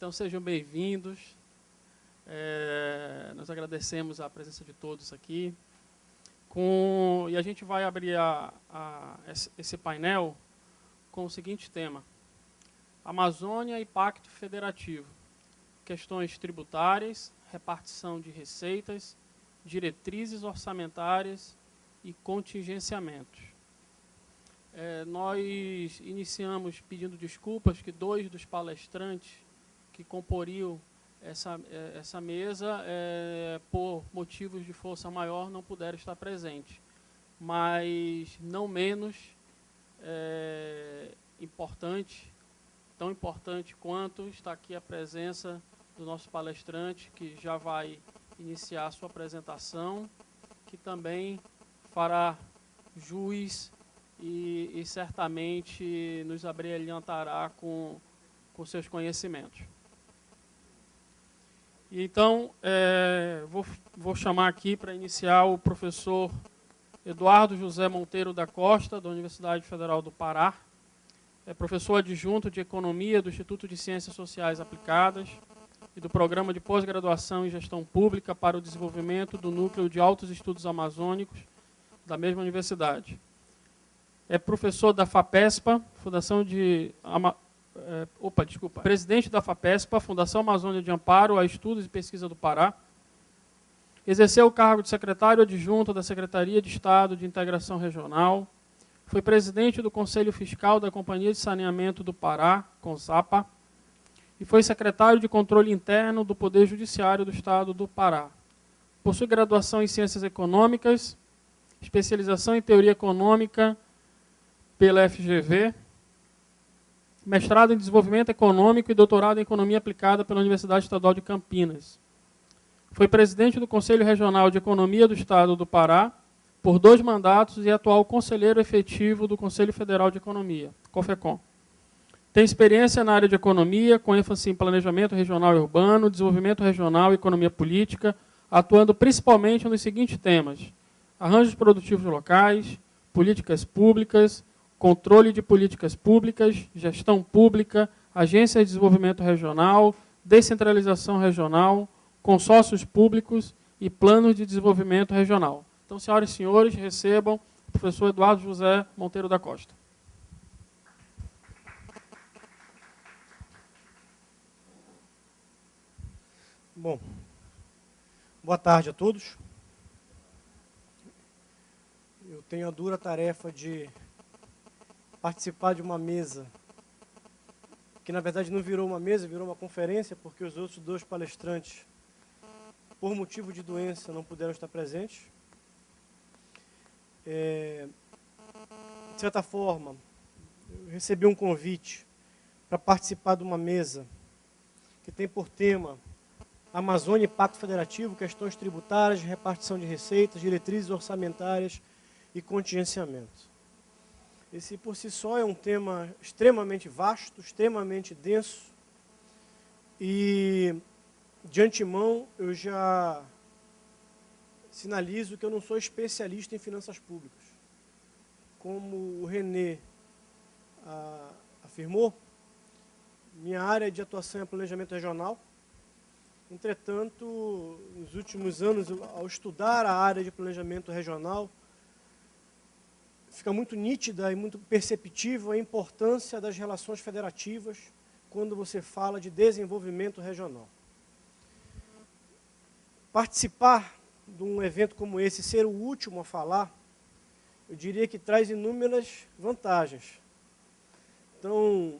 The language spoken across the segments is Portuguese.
Então, sejam bem-vindos. Nós agradecemos a presença de todos aqui. E a gente vai abrir esse painel com o seguinte tema: Amazônia e Pacto Federativo. Questões tributárias, repartição de receitas, diretrizes orçamentárias e contingenciamentos. Nós iniciamos pedindo desculpas que 2 dos palestrantes que comporiam essa mesa, por motivos de força maior, não puderam estar presentes. Mas, não menos importante, tão importante quanto, está aqui a presença do nosso palestrante, que já vai iniciar a sua apresentação, que também fará jus e certamente nos abrilhantará com seus conhecimentos. Então, vou chamar aqui para iniciar o professor Eduardo José Monteiro da Costa, da Universidade Federal do Pará. É professor adjunto de Economia do Instituto de Ciências Sociais Aplicadas e do Programa de Pós-Graduação em Gestão Pública para o Desenvolvimento do Núcleo de Altos Estudos Amazônicos da mesma universidade. É professor da FAPESPA, presidente da FAPESPA, Fundação Amazônia de Amparo a Estudos e Pesquisa do Pará. Exerceu o cargo de secretário adjunto da Secretaria de Estado de Integração Regional. Foi presidente do Conselho Fiscal da Companhia de Saneamento do Pará, CONSAPA, e foi secretário de Controle Interno do Poder Judiciário do Estado do Pará. Possui graduação em Ciências Econômicas, especialização em Teoria Econômica pela FGV, mestrado em Desenvolvimento Econômico e doutorado em Economia Aplicada pela Universidade Estadual de Campinas. Foi presidente do Conselho Regional de Economia do Estado do Pará por 2 mandatos e atual conselheiro efetivo do Conselho Federal de Economia, COFECON. Tem experiência na área de economia, com ênfase em planejamento regional e urbano, desenvolvimento regional e economia política, atuando principalmente nos seguintes temas: arranjos produtivos locais, políticas públicas, controle de políticas públicas, gestão pública, agências de desenvolvimento regional, descentralização regional, consórcios públicos e planos de desenvolvimento regional. Então, senhoras e senhores, recebam o professor Eduardo José Monteiro da Costa. Bom, boa tarde a todos. Eu tenho a dura tarefa de participar de uma mesa, que na verdade não virou uma mesa, virou uma conferência, porque os outros 2 palestrantes, por motivo de doença, não puderam estar presentes. De certa forma, eu recebi um convite para participar de uma mesa que tem por tema Amazônia e Pacto Federativo, questões tributárias, repartição de receitas, diretrizes orçamentárias e contingenciamento. Esse, por si só, é um tema extremamente vasto, extremamente denso, e, de antemão, eu já sinalizo que eu não sou especialista em finanças públicas. Como o René afirmou, minha área de atuação é planejamento regional. Entretanto, nos últimos anos, ao estudar a área de planejamento regional, fica muito nítida e muito perceptível a importância das relações federativas quando você fala de desenvolvimento regional. Participar de um evento como esse, ser o último a falar, eu diria que traz inúmeras vantagens. Então,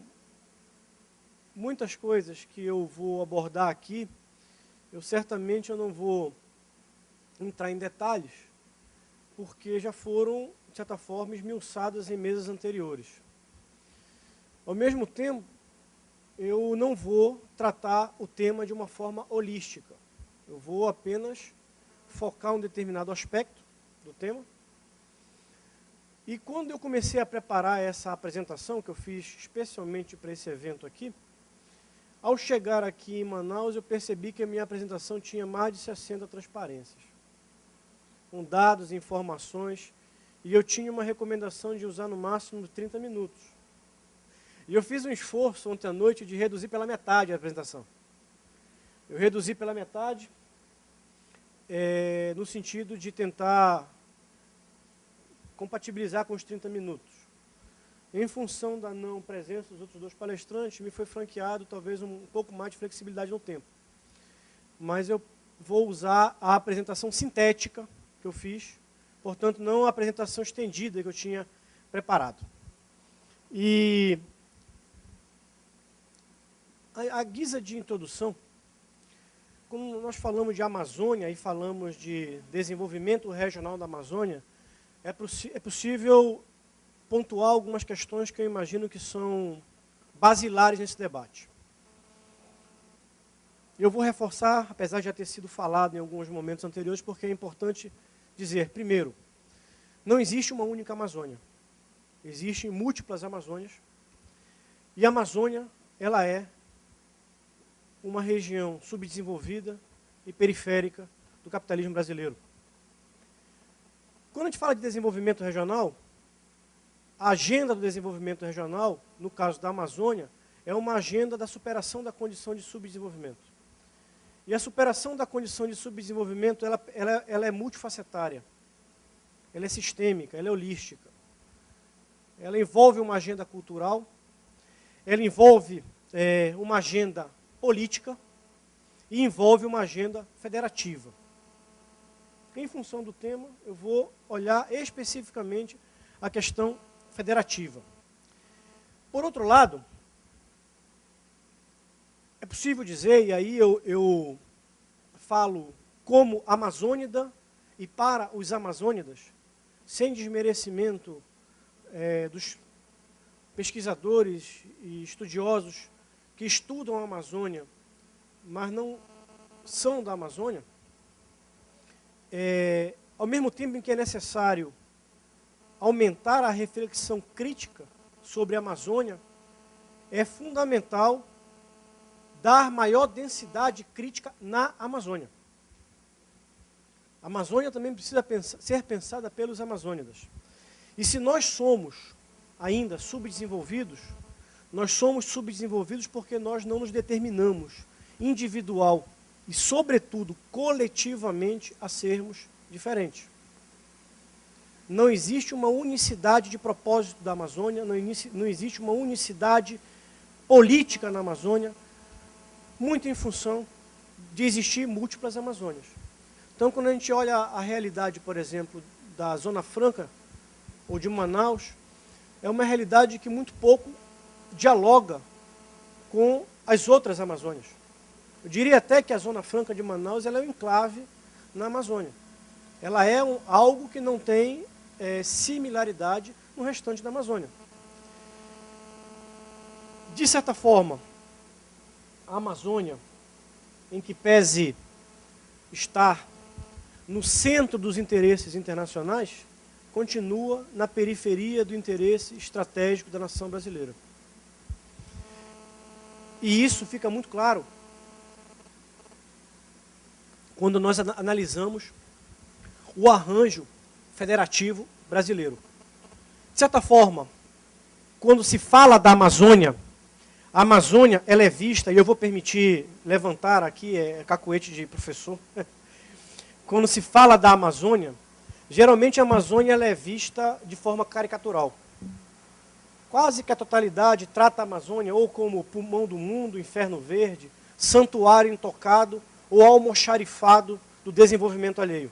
muitas coisas que eu vou abordar aqui, certamente eu não vou entrar em detalhes, porque já foram, de certa forma, esmiuçadas em mesas anteriores. Ao mesmo tempo, eu não vou tratar o tema de uma forma holística. Eu vou apenas focar um determinado aspecto do tema. E quando eu comecei a preparar essa apresentação, que eu fiz especialmente para esse evento aqui, ao chegar aqui em Manaus, eu percebi que a minha apresentação tinha mais de 60 transparências, com dados, informações, e eu tinha uma recomendação de usar no máximo 30 minutos. E eu fiz um esforço ontem à noite de reduzir pela metade a apresentação. Eu reduzi pela metade, no sentido de tentar compatibilizar com os 30 minutos. Em função da não presença dos outros dois palestrantes, me foi franqueado talvez um pouco mais de flexibilidade no tempo. Mas eu vou usar a apresentação sintética que eu fiz, portanto, não a apresentação estendida que eu tinha preparado. E a guisa de introdução, quando nós falamos de Amazônia e falamos de desenvolvimento regional da Amazônia, é possível pontuar algumas questões que eu imagino que são basilares nesse debate. Eu vou reforçar, apesar de já ter sido falado em alguns momentos anteriores, porque é importante dizer, primeiro, não existe uma única Amazônia. Existem múltiplas Amazônias, e a Amazônia, ela é uma região subdesenvolvida e periférica do capitalismo brasileiro. Quando a gente fala de desenvolvimento regional, a agenda do desenvolvimento regional, no caso da Amazônia, é uma agenda da superação da condição de subdesenvolvimento. E a superação da condição de subdesenvolvimento, ela é multifacetária, ela é sistêmica, ela é holística. Ela envolve uma agenda cultural, ela envolve uma agenda política e envolve uma agenda federativa. Em função do tema, eu vou olhar especificamente a questão federativa. Por outro lado, é possível dizer, e aí eu falo como amazônida e para os amazônidas, sem desmerecimento dos pesquisadores e estudiosos que estudam a Amazônia, mas não são da Amazônia, ao mesmo tempo em que é necessário aumentar a reflexão crítica sobre a Amazônia, é fundamental dar maior densidade crítica na Amazônia. A Amazônia também precisa ser pensada pelos amazônidas. E se nós somos ainda subdesenvolvidos, nós somos subdesenvolvidos porque nós não nos determinamos individual e, sobretudo, coletivamente a sermos diferentes. Não existe uma unicidade de propósito da Amazônia, não existe uma unicidade política na Amazônia, muito em função de existir múltiplas Amazônias. Então, quando a gente olha a realidade, por exemplo, da Zona Franca ou de Manaus, é uma realidade que muito pouco dialoga com as outras Amazônias. Eu diria até que a Zona Franca de Manaus ela é um enclave na Amazônia. Ela é algo que não tem similaridade no restante da Amazônia. De certa forma, a Amazônia, em que pese estar no centro dos interesses internacionais, continua na periferia do interesse estratégico da nação brasileira. E isso fica muito claro quando nós analisamos o arranjo federativo brasileiro. De certa forma, quando se fala da Amazônia, a Amazônia ela é vista, e eu vou permitir levantar aqui, cacuete de professor, quando se fala da Amazônia, geralmente a Amazônia ela é vista de forma caricatural. Quase que a totalidade trata a Amazônia ou como pulmão do mundo, inferno verde, santuário intocado ou almoxarifado do desenvolvimento alheio.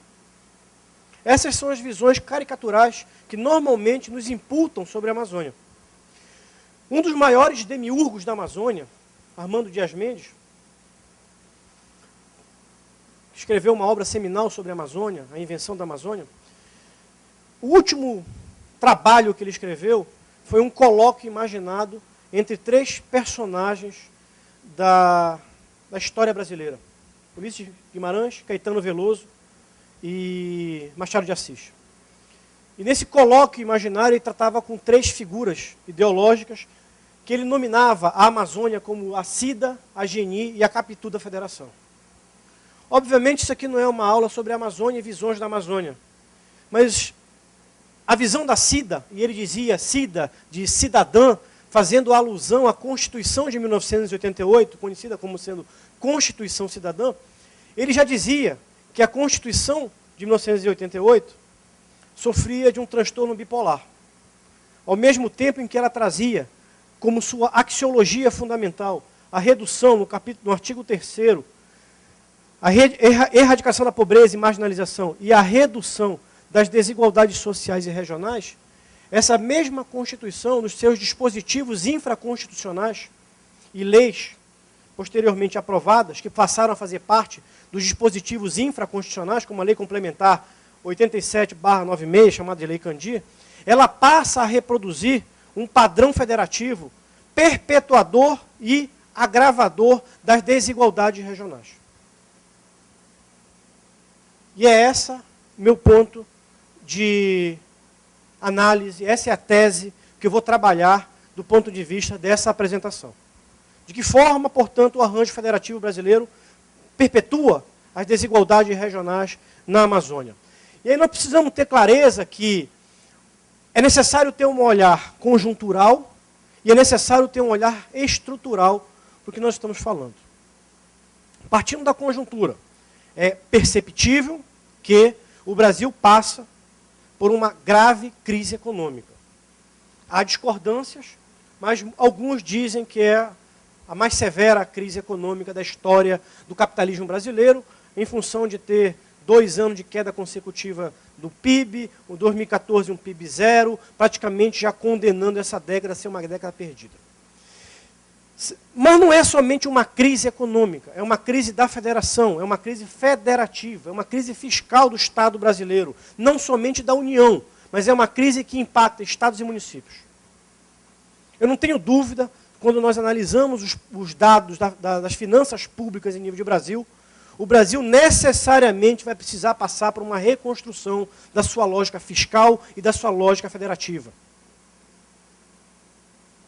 Essas são as visões caricaturais que normalmente nos imputam sobre a Amazônia. Um dos maiores demiurgos da Amazônia, Armando Dias Mendes, escreveu uma obra seminal sobre a Amazônia, a invenção da Amazônia. O último trabalho que ele escreveu foi um colóquio imaginado entre três personagens da história brasileira. Ulisses Guimarães, Caetano Veloso e Machado de Assis. E nesse colóquio imaginário ele tratava com três figuras ideológicas que ele nominava a Amazônia como a Cida, a Geni e a Capitu da Federação. Obviamente isso aqui não é uma aula sobre a Amazônia e visões da Amazônia, mas a visão da Cida, e ele dizia Cida de cidadã, fazendo alusão à Constituição de 1988, conhecida como sendo Constituição Cidadã, ele já dizia que a Constituição de 1988 sofria de um transtorno bipolar. Ao mesmo tempo em que ela trazia como sua axiologia fundamental a redução, no artigo 3º, a erradicação da pobreza e marginalização e a redução das desigualdades sociais e regionais, essa mesma Constituição, nos seus dispositivos infraconstitucionais e leis posteriormente aprovadas, que passaram a fazer parte dos dispositivos infraconstitucionais, como a Lei Complementar 87/96, chamada de Lei Candir, ela passa a reproduzir um padrão federativo perpetuador e agravador das desigualdades regionais. E é esse meu ponto de análise, essa é a tese que eu vou trabalhar do ponto de vista dessa apresentação. De que forma, portanto, o arranjo federativo brasileiro perpetua as desigualdades regionais na Amazônia. E aí nós precisamos ter clareza que é necessário ter um olhar conjuntural e é necessário ter um olhar estrutural do que nós estamos falando. Partindo da conjuntura, é perceptível que o Brasil passa por uma grave crise econômica. Há discordâncias, mas alguns dizem que é a mais severa crise econômica da história do capitalismo brasileiro, em função de ter 2 anos de queda consecutiva do PIB, o 2014 um PIB zero, praticamente já condenando essa década a ser uma década perdida. Mas não é somente uma crise econômica, é uma crise da federação, é uma crise federativa, é uma crise fiscal do Estado brasileiro, não somente da União, mas é uma crise que impacta estados e municípios. Eu não tenho dúvida, quando nós analisamos os dados das finanças públicas em nível de Brasil, o Brasil necessariamente vai precisar passar por uma reconstrução da sua lógica fiscal e da sua lógica federativa.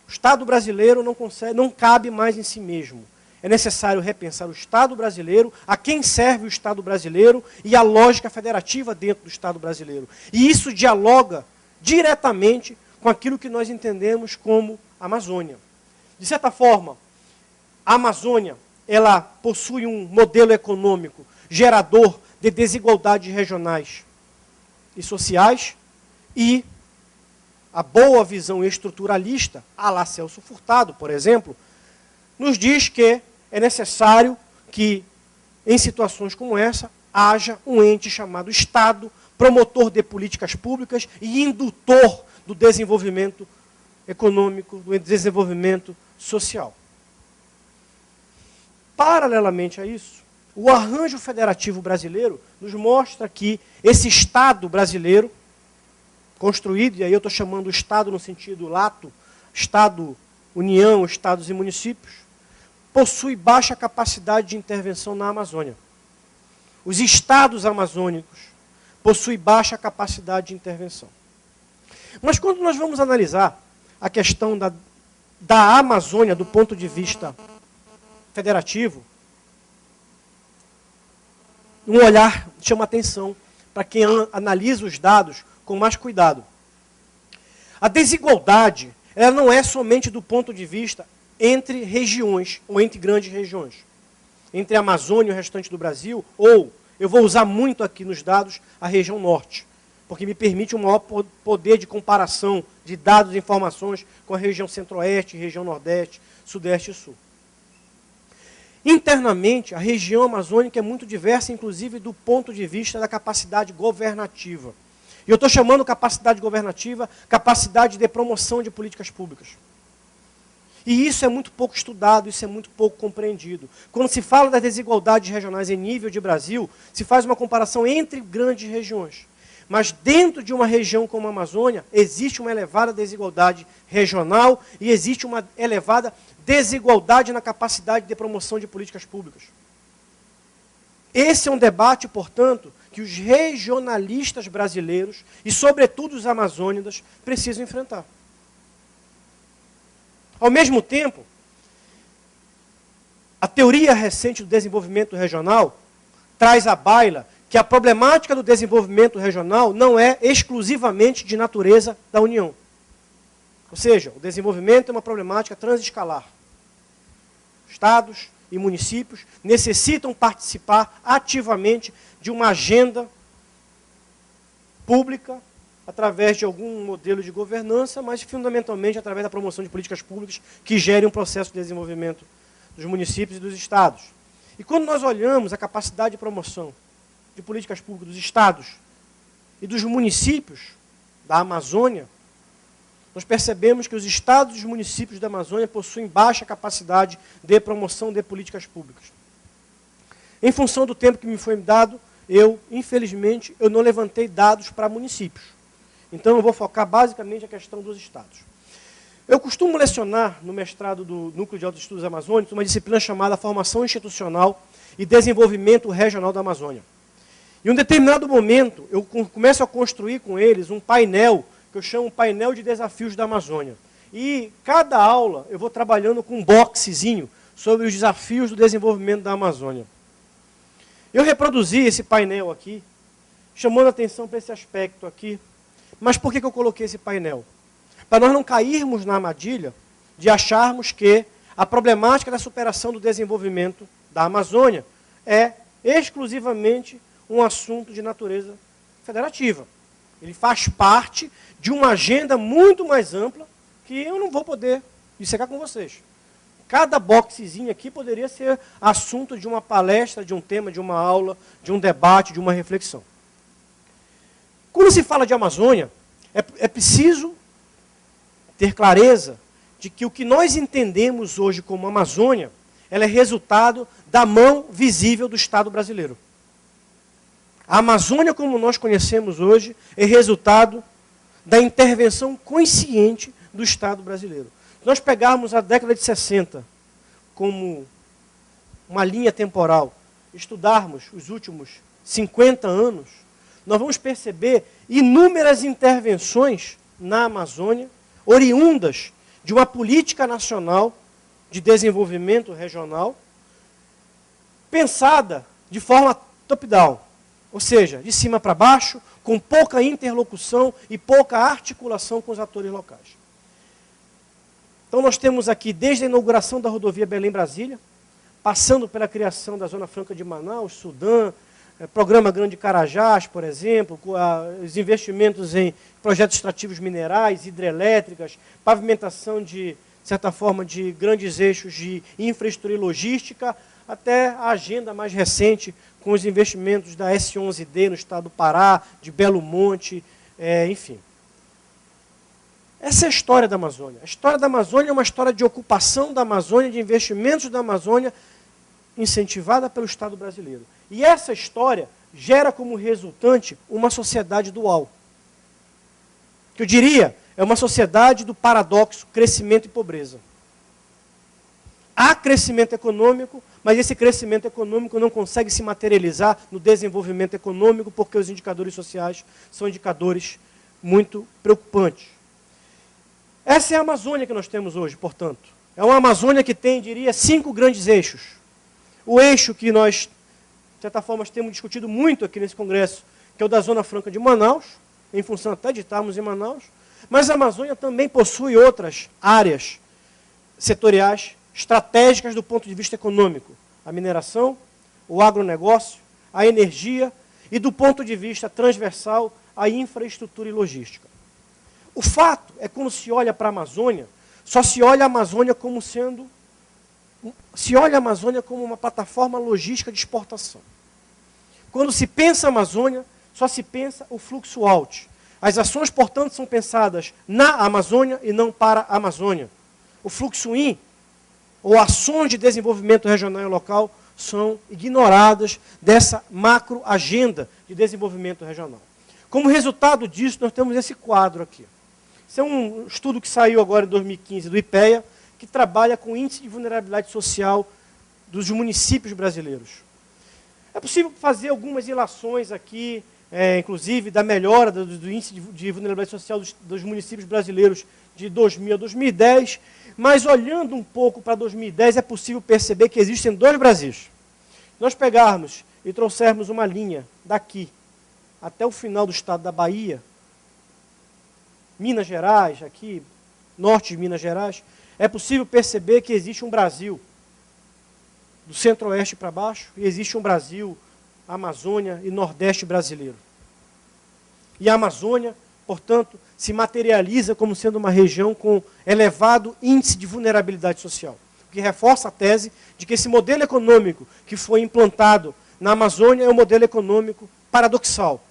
O Estado brasileiro não cabe mais em si mesmo. É necessário repensar o Estado brasileiro, a quem serve o Estado brasileiro e a lógica federativa dentro do Estado brasileiro. E isso dialoga diretamente com aquilo que nós entendemos como Amazônia. De certa forma, a Amazônia ela possui um modelo econômico gerador de desigualdades regionais e sociais e a boa visão estruturalista, à la Celso Furtado, por exemplo, nos diz que é necessário que, em situações como essa, haja um ente chamado Estado, promotor de políticas públicas e indutor do desenvolvimento econômico, do desenvolvimento social. Paralelamente a isso, o arranjo federativo brasileiro nos mostra que esse Estado brasileiro, construído, e aí eu estou chamando o Estado no sentido lato, Estado, União, Estados e municípios, possui baixa capacidade de intervenção na Amazônia. Os Estados amazônicos possuem baixa capacidade de intervenção. Mas quando nós vamos analisar a questão da Amazônia do ponto de vista federativo, um olhar chama atenção para quem analisa os dados com mais cuidado. A desigualdade, ela não é somente do ponto de vista entre regiões, ou entre grandes regiões. Entre a Amazônia e o restante do Brasil, ou, eu vou usar muito aqui nos dados, a região norte, porque me permite um maior poder de comparação de dados e informações com a região centro-oeste, região nordeste, sudeste e sul. Internamente, a região amazônica é muito diversa, inclusive do ponto de vista da capacidade governativa. E eu estou chamando capacidade governativa, capacidade de promoção de políticas públicas. E isso é muito pouco estudado, isso é muito pouco compreendido. Quando se fala das desigualdades regionais em nível de Brasil, se faz uma comparação entre grandes regiões. Mas dentro de uma região como a Amazônia, existe uma elevada desigualdade regional e existe uma elevada desigualdade na capacidade de promoção de políticas públicas. Esse é um debate, portanto, que os regionalistas brasileiros, e sobretudo os amazônidas, precisam enfrentar. Ao mesmo tempo, a teoria recente do desenvolvimento regional traz à baila que a problemática do desenvolvimento regional não é exclusivamente de natureza da União. Ou seja, o desenvolvimento é uma problemática transescalar. Estados, e municípios necessitam participar ativamente de uma agenda pública, através de algum modelo de governança, mas fundamentalmente através da promoção de políticas públicas que gerem um processo de desenvolvimento dos municípios e dos estados. E quando nós olhamos a capacidade de promoção de políticas públicas dos estados e dos municípios da Amazônia, nós percebemos que os estados e os municípios da Amazônia possuem baixa capacidade de promoção de políticas públicas. Em função do tempo que me foi dado, infelizmente, eu não levantei dados para municípios. Então, eu vou focar basicamente a questão dos estados. Eu costumo lecionar no mestrado do Núcleo de Altos Estudos Amazônicos uma disciplina chamada Formação Institucional e Desenvolvimento Regional da Amazônia. Em um determinado momento, eu começo a construir com eles um painel, que eu chamo painel de desafios da Amazônia. E cada aula eu vou trabalhando com um boxezinho sobre os desafios do desenvolvimento da Amazônia. Eu reproduzi esse painel aqui, chamando a atenção para esse aspecto aqui. Mas por que eu coloquei esse painel? Para nós não cairmos na armadilha de acharmos que a problemática da superação do desenvolvimento da Amazônia é exclusivamente um assunto de natureza federativa. Ele faz parte de uma agenda muito mais ampla que eu não vou poder dissecar com vocês. Cada boxezinho aqui poderia ser assunto de uma palestra, de um tema, de uma aula, de um debate, de uma reflexão. Quando se fala de Amazônia, é preciso ter clareza de que o que nós entendemos hoje como Amazônia, ela é resultado da mão visível do Estado brasileiro. A Amazônia, como nós conhecemos hoje, é resultado da intervenção consciente do Estado brasileiro. Se nós pegarmos a década de 60 como uma linha temporal, estudarmos os últimos 50 anos, nós vamos perceber inúmeras intervenções na Amazônia, oriundas de uma política nacional de desenvolvimento regional, pensada de forma top-down, ou seja, de cima para baixo, com pouca interlocução e pouca articulação com os atores locais. Então nós temos aqui, desde a inauguração da rodovia Belém-Brasília, passando pela criação da Zona Franca de Manaus, Sudã, Programa Grande Carajás, por exemplo, os investimentos em projetos extrativos minerais, hidrelétricas, pavimentação de certa forma de grandes eixos de infraestrutura e logística, até a agenda mais recente com os investimentos da S11D no estado do Pará, de Belo Monte, enfim. Essa é a história da Amazônia. A história da Amazônia é uma história de ocupação da Amazônia, de investimentos da Amazônia, incentivada pelo Estado brasileiro. E essa história gera como resultante uma sociedade dual. Que eu diria, é uma sociedade do paradoxo crescimento e pobreza. Há crescimento econômico, mas esse crescimento econômico não consegue se materializar no desenvolvimento econômico, porque os indicadores sociais são indicadores muito preocupantes. Essa é a Amazônia que nós temos hoje, portanto. É uma Amazônia que tem, diria, 5 grandes eixos. O eixo que nós, de certa forma, temos discutido muito aqui nesse congresso, que é o da Zona Franca de Manaus, em função até de estarmos em Manaus, mas a Amazônia também possui outras áreas setoriais estratégicas do ponto de vista econômico. A mineração, o agronegócio, a energia e, do ponto de vista transversal, a infraestrutura e logística. O fato é que, quando se olha para a Amazônia, só se olha a Amazônia como sendo... Se olha a Amazônia como uma plataforma logística de exportação. Quando se pensa a Amazônia, só se pensa o fluxo out. As ações, portanto, são pensadas na Amazônia e não para a Amazônia. O fluxo in, ou ações de desenvolvimento regional e local, são ignoradas dessa macro agenda de desenvolvimento regional. Como resultado disso, nós temos esse quadro aqui. Esse é um estudo que saiu agora em 2015 do IPEA, que trabalha com o índice de vulnerabilidade social dos municípios brasileiros. É possível fazer algumas ilações aqui, inclusive da melhora do índice de vulnerabilidade social dos municípios brasileiros de 2000 a 2010, mas olhando um pouco para 2010 é possível perceber que existem 2 Brasis. Se nós pegarmos e trouxermos uma linha daqui até o final do estado da Bahia, Minas Gerais, aqui, norte de Minas Gerais, é possível perceber que existe um Brasil do centro-oeste para baixo, e existe um Brasil, Amazônia e Nordeste brasileiro. E a Amazônia, portanto, se materializa como sendo uma região com elevado índice de vulnerabilidade social, o que reforça a tese de que esse modelo econômico que foi implantado na Amazônia é um modelo econômico paradoxal.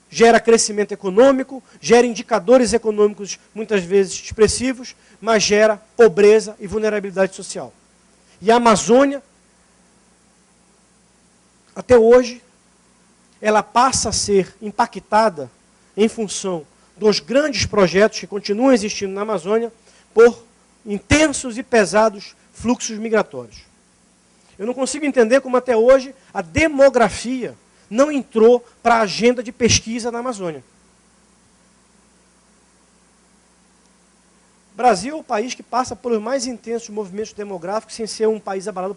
Gera crescimento econômico, gera indicadores econômicos muitas vezes expressivos, mas gera pobreza e vulnerabilidade social. E a Amazônia, até hoje, ela passa a ser impactada em função dos grandes projetos que continuam existindo na Amazônia por intensos e pesados fluxos migratórios. Eu não consigo entender como até hoje a demografia não entrou para a agenda de pesquisa na Amazônia. O Brasil é o país que passa pelos mais intensos movimentos demográficos sem ser um país abalado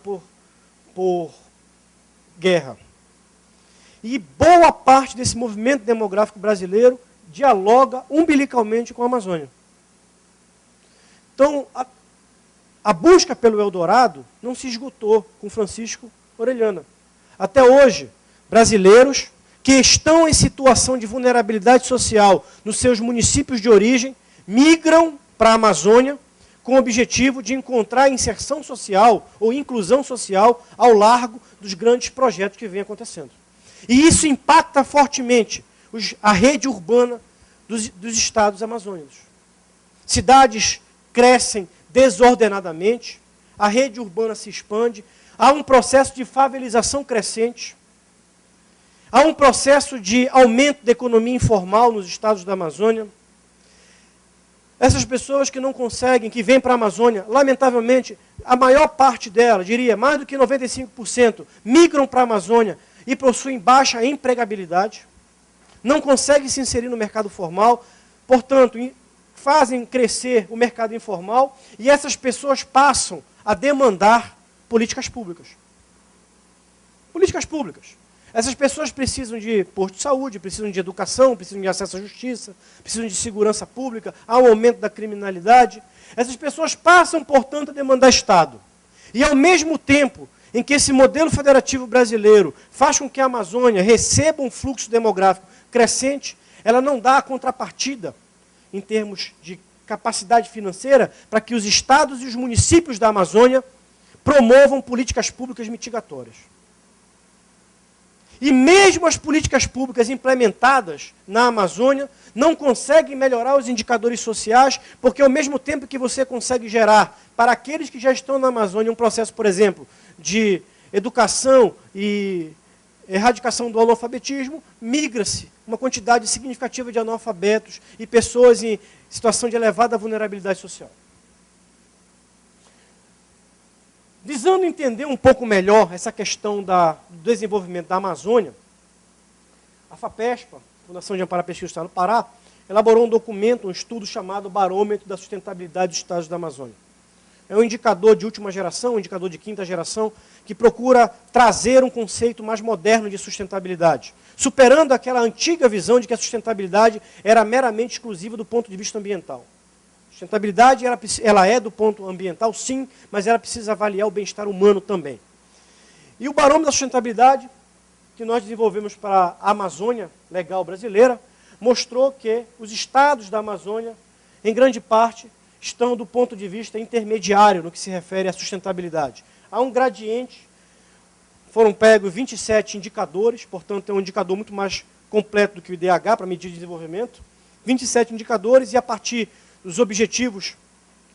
por guerra. E boa parte desse movimento demográfico brasileiro dialoga umbilicalmente com a Amazônia. Então, a busca pelo Eldorado não se esgotou com Francisco Orellana. Até hoje, brasileiros que estão em situação de vulnerabilidade social nos seus municípios de origem migram para a Amazônia com o objetivo de encontrar inserção social ou inclusão social ao largo dos grandes projetos que vêm acontecendo. E isso impacta fortemente a rede urbana dos estados amazônicos. Cidades crescem desordenadamente, a rede urbana se expande, há um processo de favelização crescente, há um processo de aumento da economia informal nos estados da Amazônia. Essas pessoas que não conseguem, que vêm para a Amazônia, lamentavelmente, a maior parte delas, diria, mais do que 95%, migram para a Amazônia e possuem baixa empregabilidade, não conseguem se inserir no mercado formal, portanto, fazem crescer o mercado informal, e essas pessoas passam a demandar políticas públicas. Políticas públicas. Essas pessoas precisam de posto de saúde, precisam de educação, precisam de acesso à justiça, precisam de segurança pública, há um aumento da criminalidade. Essas pessoas passam, portanto, a demandar Estado. E, ao mesmo tempo em que esse modelo federativo brasileiro faz com que a Amazônia receba um fluxo demográfico crescente, ela não dá a contrapartida em termos de capacidade financeira para que os estados e os municípios da Amazônia promovam políticas públicas mitigatórias. E mesmo as políticas públicas implementadas na Amazônia não conseguem melhorar os indicadores sociais, porque ao mesmo tempo que você consegue gerar para aqueles que já estão na Amazônia um processo, por exemplo, de educação e erradicação do analfabetismo, migra-se uma quantidade significativa de analfabetos e pessoas em situação de elevada vulnerabilidade social. Visando entender um pouco melhor essa questão do desenvolvimento da Amazônia, a FAPESPA, Fundação de Amparo à Pesquisa do Estado do Pará, elaborou um documento, um estudo chamado Barômetro da Sustentabilidade dos Estados da Amazônia. É um indicador de última geração, um indicador de quinta geração, que procura trazer um conceito mais moderno de sustentabilidade, superando aquela antiga visão de que a sustentabilidade era meramente exclusiva do ponto de vista ambiental. Sustentabilidade, ela é do ponto ambiental, sim, mas ela precisa avaliar o bem-estar humano também. E o Barômetro da Sustentabilidade, que nós desenvolvemos para a Amazônia Legal brasileira, mostrou que os estados da Amazônia, em grande parte, estão do ponto de vista intermediário no que se refere à sustentabilidade. Há um gradiente, foram pegos 27 indicadores, portanto é um indicador muito mais completo do que o IDH para medir desenvolvimento, 27 indicadores, e a partir dos objetivos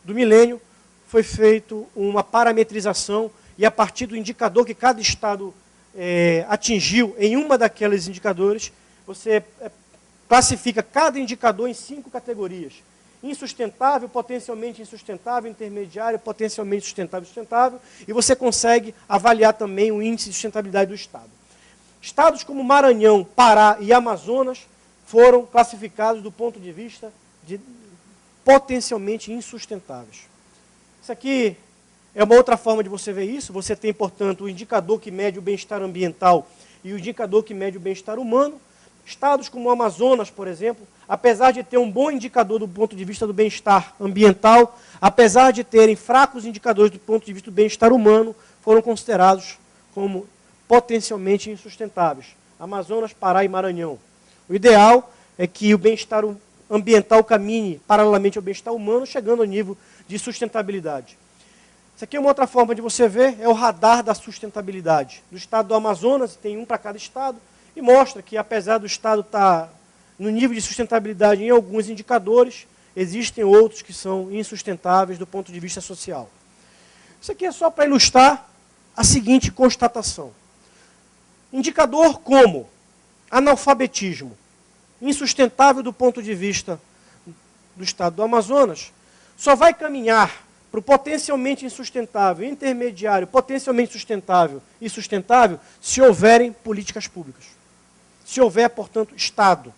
do milênio foi feita uma parametrização, e a partir do indicador que cada estado atingiu em uma daqueles indicadores, você classifica cada indicador em 5 categorias. Insustentável, potencialmente insustentável, intermediário, potencialmente sustentável e sustentável, e você consegue avaliar também o índice de sustentabilidade do Estado. Estados como Maranhão, Pará e Amazonas foram classificados do ponto de vista de potencialmente insustentáveis. Isso aqui é uma outra forma de você ver isso. Você tem, portanto, o indicador que mede o bem-estar ambiental e o indicador que mede o bem-estar humano. Estados como o Amazonas, por exemplo, apesar de ter um bom indicador do ponto de vista do bem-estar ambiental, apesar de terem fracos indicadores do ponto de vista do bem-estar humano, foram considerados como potencialmente insustentáveis. Amazonas, Pará e Maranhão. O ideal é que o bem-estar ambiental caminhe paralelamente ao bem-estar humano, chegando ao nível de sustentabilidade. Isso aqui é uma outra forma de você ver, é o radar da sustentabilidade. Do estado do Amazonas, tem um para cada estado, e mostra que, apesar do estado estar no nível de sustentabilidade em alguns indicadores, existem outros que são insustentáveis do ponto de vista social. Isso aqui é só para ilustrar a seguinte constatação. Indicador como analfabetismo, insustentável do ponto de vista do estado do Amazonas, só vai caminhar para o potencialmente insustentável, intermediário, potencialmente sustentável e sustentável, se houverem políticas públicas. Se houver, portanto, Estado.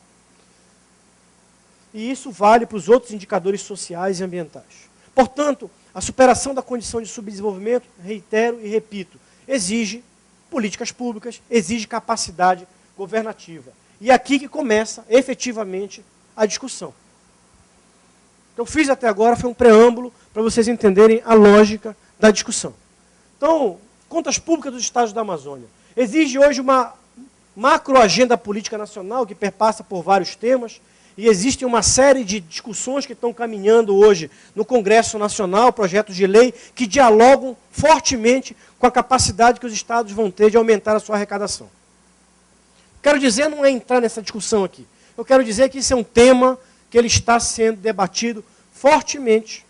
E isso vale para os outros indicadores sociais e ambientais. Portanto, a superação da condição de subdesenvolvimento, reitero e repito, exige políticas públicas, exige capacidade governativa. E é aqui que começa, efetivamente, a discussão. O que eu fiz até agora foi um preâmbulo para vocês entenderem a lógica da discussão. Então, contas públicas dos estados da Amazônia. Exige hoje uma macroagenda política nacional que perpassa por vários temas, e existe uma série de discussões que estão caminhando hoje no Congresso Nacional, projetos de lei, que dialogam fortemente com a capacidade que os estados vão ter de aumentar a sua arrecadação. Quero dizer, não é entrar nessa discussão aqui. Eu quero dizer que isso é um tema que ele está sendo debatido fortemente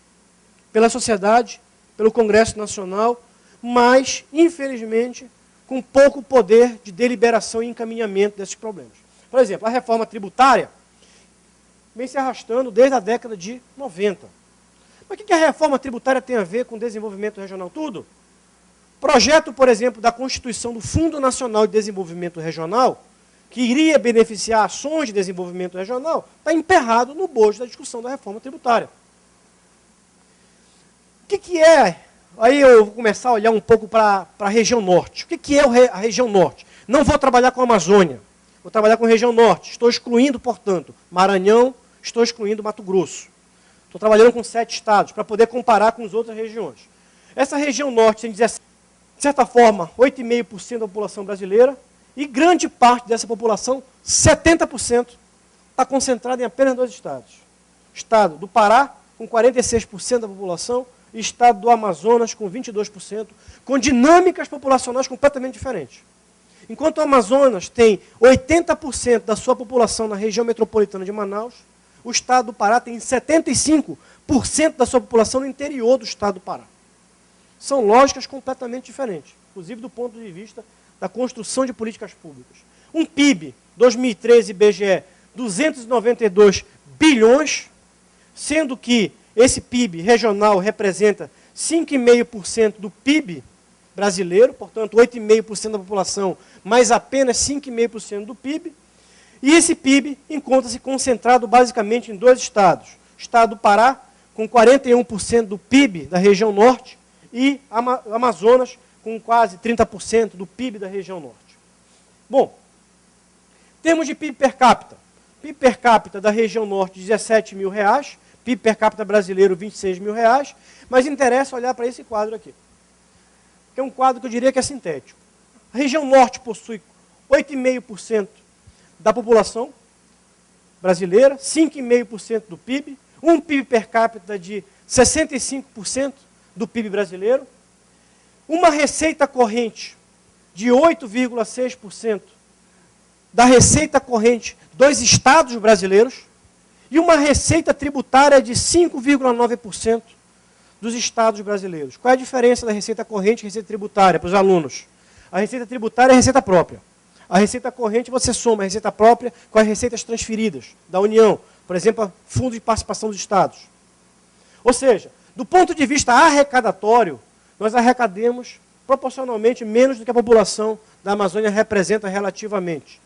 pela sociedade, pelo Congresso Nacional, mas, infelizmente, com pouco poder de deliberação e encaminhamento desses problemas. Por exemplo, a reforma tributária vem se arrastando desde a década de 90. Mas o que a reforma tributária tem a ver com desenvolvimento regional? Tudo. Projeto, por exemplo, da Constituição do Fundo Nacional de Desenvolvimento Regional, que iria beneficiar ações de desenvolvimento regional, está emperrado no bojo da discussão da reforma tributária. O que é? Aí eu vou começar a olhar um pouco para a região norte. O que é a região norte? Não vou trabalhar com a Amazônia, vou trabalhar com a região norte. Estou excluindo, portanto, Maranhão, estou excluindo Mato Grosso. Estou trabalhando com 7 estados, para poder comparar com as outras regiões. Essa região norte tem, de certa forma, 8,5% da população brasileira, e grande parte dessa população, 70%, está concentrada em apenas 2 estados. Estado do Pará, com 46% da população, e estado do Amazonas, com 22%, com dinâmicas populacionais completamente diferentes. Enquanto o Amazonas tem 80% da sua população na região metropolitana de Manaus, o estado do Pará tem 75% da sua população no interior do estado do Pará. São lógicas completamente diferentes, inclusive do ponto de vista da construção de políticas públicas. Um PIB, 2013, IBGE, 292 bilhões, sendo que esse PIB regional representa 5,5% do PIB brasileiro, portanto, 8,5% da população, mas apenas 5,5% do PIB. E esse PIB encontra-se concentrado basicamente em 2 estados. O estado do Pará, com 41% do PIB da região norte, e Amazonas, com quase 30% do PIB da região norte. Bom, em termos de PIB per capita. PIB per capita da região norte, R$17 mil, PIB per capita brasileiro, R$26 mil, mas interessa olhar para esse quadro aqui, que é um quadro que eu diria que é sintético. A região norte possui 8,5% da população brasileira, 5,5% do PIB, um PIB per capita de 65% do PIB brasileiro, uma receita corrente de 8,6% da receita corrente dos estados brasileiros e uma receita tributária de 5,9% dos estados brasileiros. Qual é a diferença da receita corrente e receita tributária para os alunos? A receita tributária é a receita própria. A receita corrente você soma a receita própria com as receitas transferidas da União, por exemplo, fundo de participação dos estados. Ou seja, do ponto de vista arrecadatório, nós arrecademos proporcionalmente menos do que a população da Amazônia representa relativamente.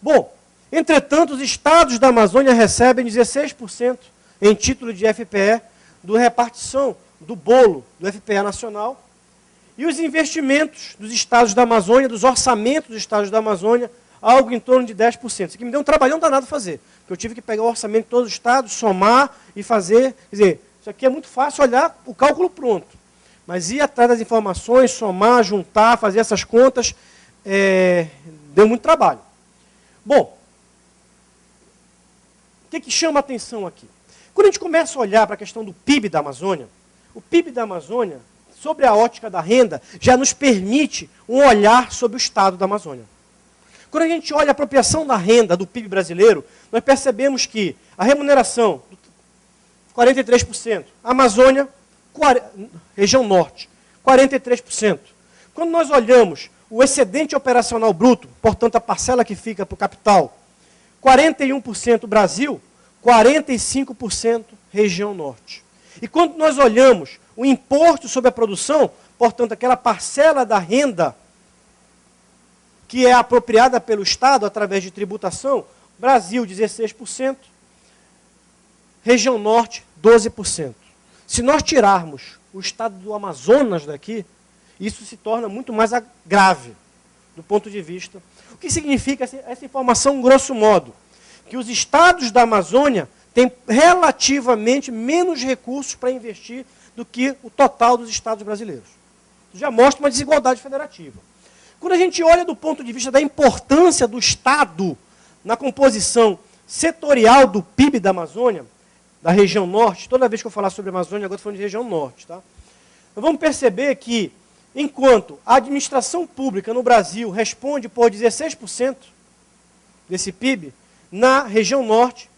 Bom, entretanto, os estados da Amazônia recebem 16% em título de FPE da repartição do bolo do FPE nacional, e os investimentos dos estados da Amazônia, dos orçamentos dos estados da Amazônia, algo em torno de 10%. Isso aqui me deu um trabalhão danado fazer, porque eu tive que pegar o orçamento de todos os estados, somar e fazer. Quer dizer, isso aqui é muito fácil olhar o cálculo pronto. Mas ir atrás das informações, somar, juntar, fazer essas contas, deu muito trabalho. Bom, o que chama a atenção aqui? Quando a gente começa a olhar para a questão do PIB da Amazônia, o PIB da Amazônia, sobre a ótica da renda, já nos permite um olhar sobre o estado da Amazônia. Quando a gente olha a apropriação da renda do PIB brasileiro, nós percebemos que a remuneração, 43%, Amazônia, região norte, 43%. Quando nós olhamos o excedente operacional bruto, portanto a parcela que fica para o capital, 41% Brasil, 45% região norte. E quando nós olhamos o imposto sobre a produção, portanto aquela parcela da renda que é apropriada pelo Estado através de tributação, Brasil 16%, região norte 12%. Se nós tirarmos o estado do Amazonas daqui, isso se torna muito mais grave do ponto de vista. O que significa essa informação, grosso modo? Que os estados da Amazônia têm relativamente menos recursos para investir do que o total dos estados brasileiros. Isso já mostra uma desigualdade federativa. Quando a gente olha do ponto de vista da importância do Estado na composição setorial do PIB da Amazônia, da região norte, toda vez que eu falar sobre a Amazônia, agora estou falando de região norte, tá? Nós vamos perceber que, enquanto a administração pública no Brasil responde por 16% desse PIB, na região norte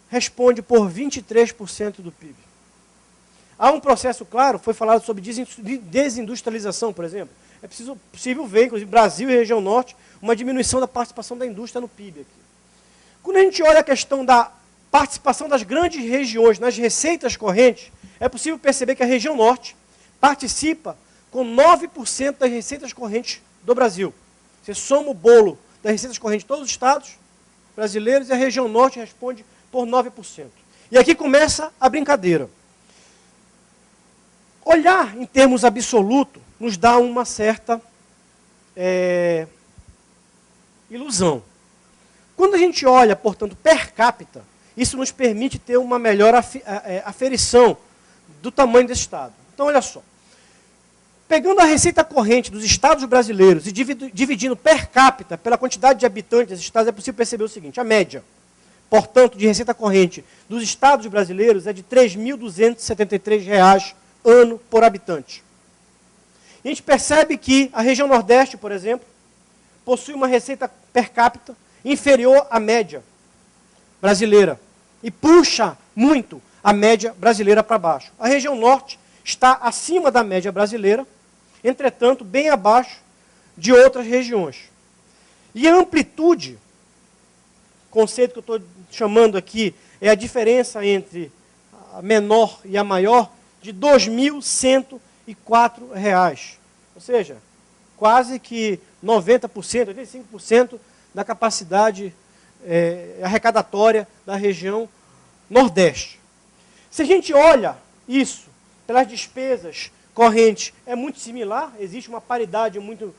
responde por 23% do PIB. Há um processo claro, foi falado sobre desindustrialização, por exemplo. É possível ver, inclusive, Brasil e região norte, uma diminuição da participação da indústria no PIB aqui. Quando a gente olha a questão da participação das grandes regiões nas receitas correntes, é possível perceber que a região norte participa com 9% das receitas correntes do Brasil. Você soma o bolo das receitas correntes de todos os estados brasileiros e a região norte responde por 9%. E aqui começa a brincadeira. Olhar em termos absolutos nos dá uma certa ilusão. Quando a gente olha, portanto, per capita, isso nos permite ter uma melhor aferição do tamanho desse Estado. Então, olha só. Pegando a receita corrente dos estados brasileiros e dividindo per capita pela quantidade de habitantes desses estados, é possível perceber o seguinte: a média, portanto, de receita corrente dos estados brasileiros é de R$ 3.273 ano por habitante. E a gente percebe que a região Nordeste, por exemplo, possui uma receita per capita inferior à média brasileira e puxa muito a média brasileira para baixo. A região Norte está acima da média brasileira, entretanto, bem abaixo de outras regiões. E a amplitude, conceito que eu estou chamando aqui, é a diferença entre a menor e a maior, de R$ 2.104. Ou seja, quase que 90%, 85% da capacidade arrecadatória da região Nordeste. Se a gente olha isso pelas despesas correntes, é muito similar, existe uma paridade muito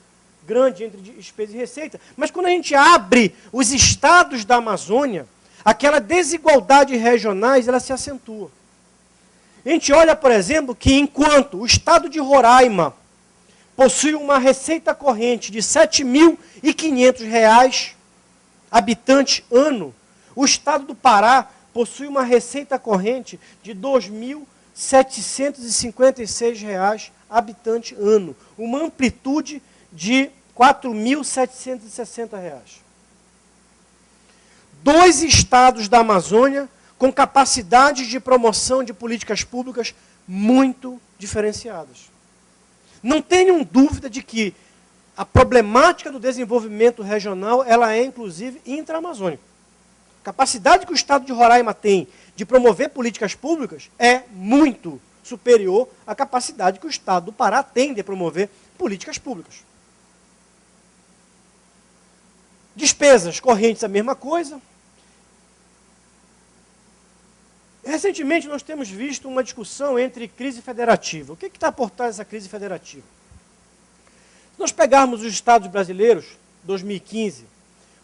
grande entre despesa e receita, mas quando a gente abre os estados da Amazônia, aquela desigualdade regionais ela se acentua. A gente olha, por exemplo, que enquanto o estado de Roraima possui uma receita corrente de R$ 7.500 habitante ano, o estado do Pará possui uma receita corrente de R$ 2.756 habitante ano, uma amplitude de R$ 4.760. Dois estados da Amazônia com capacidades de promoção de políticas públicas muito diferenciadas. Não tenham dúvida de que a problemática do desenvolvimento regional ela é, inclusive, intra-amazônica. A capacidade que o estado de Roraima tem de promover políticas públicas é muito superior à capacidade que o estado do Pará tem de promover políticas públicas. Despesas correntes, a mesma coisa. Recentemente, nós temos visto uma discussão entre crise federativa. O que está por trás dessa crise federativa? Se nós pegarmos os estados brasileiros, 2015,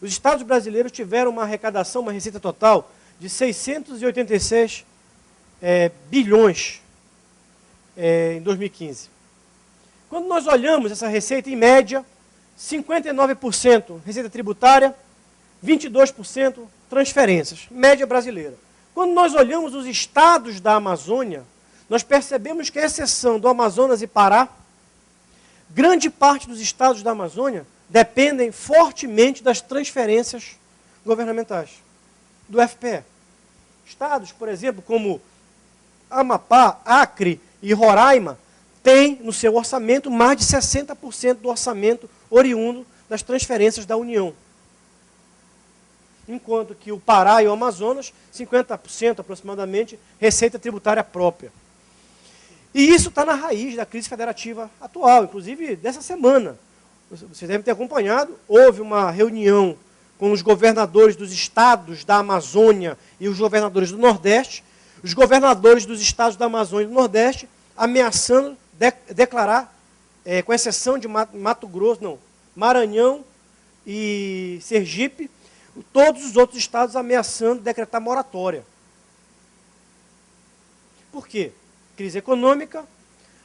os estados brasileiros tiveram uma arrecadação, uma receita total de 686 bilhões em 2015. Quando nós olhamos essa receita, em média, 59% receita tributária, 22% transferências, média brasileira. Quando nós olhamos os estados da Amazônia, nós percebemos que, à exceção do Amazonas e Pará, grande parte dos estados da Amazônia dependem fortemente das transferências governamentais, do FPE. Estados, por exemplo, como Amapá, Acre e Roraima, têm no seu orçamento mais de 60% do orçamento oriundo das transferências da União. Enquanto que o Pará e o Amazonas, 50% aproximadamente, receita tributária própria. E isso está na raiz da crise federativa atual, inclusive dessa semana. Vocês devem ter acompanhado, houve uma reunião com os governadores dos estados da Amazônia e os governadores do Nordeste. Os governadores dos estados da Amazônia e do Nordeste ameaçando declarar, com exceção de Mato Grosso, não, Maranhão e Sergipe, todos os outros estados ameaçando decretar moratória. Por quê? Crise econômica,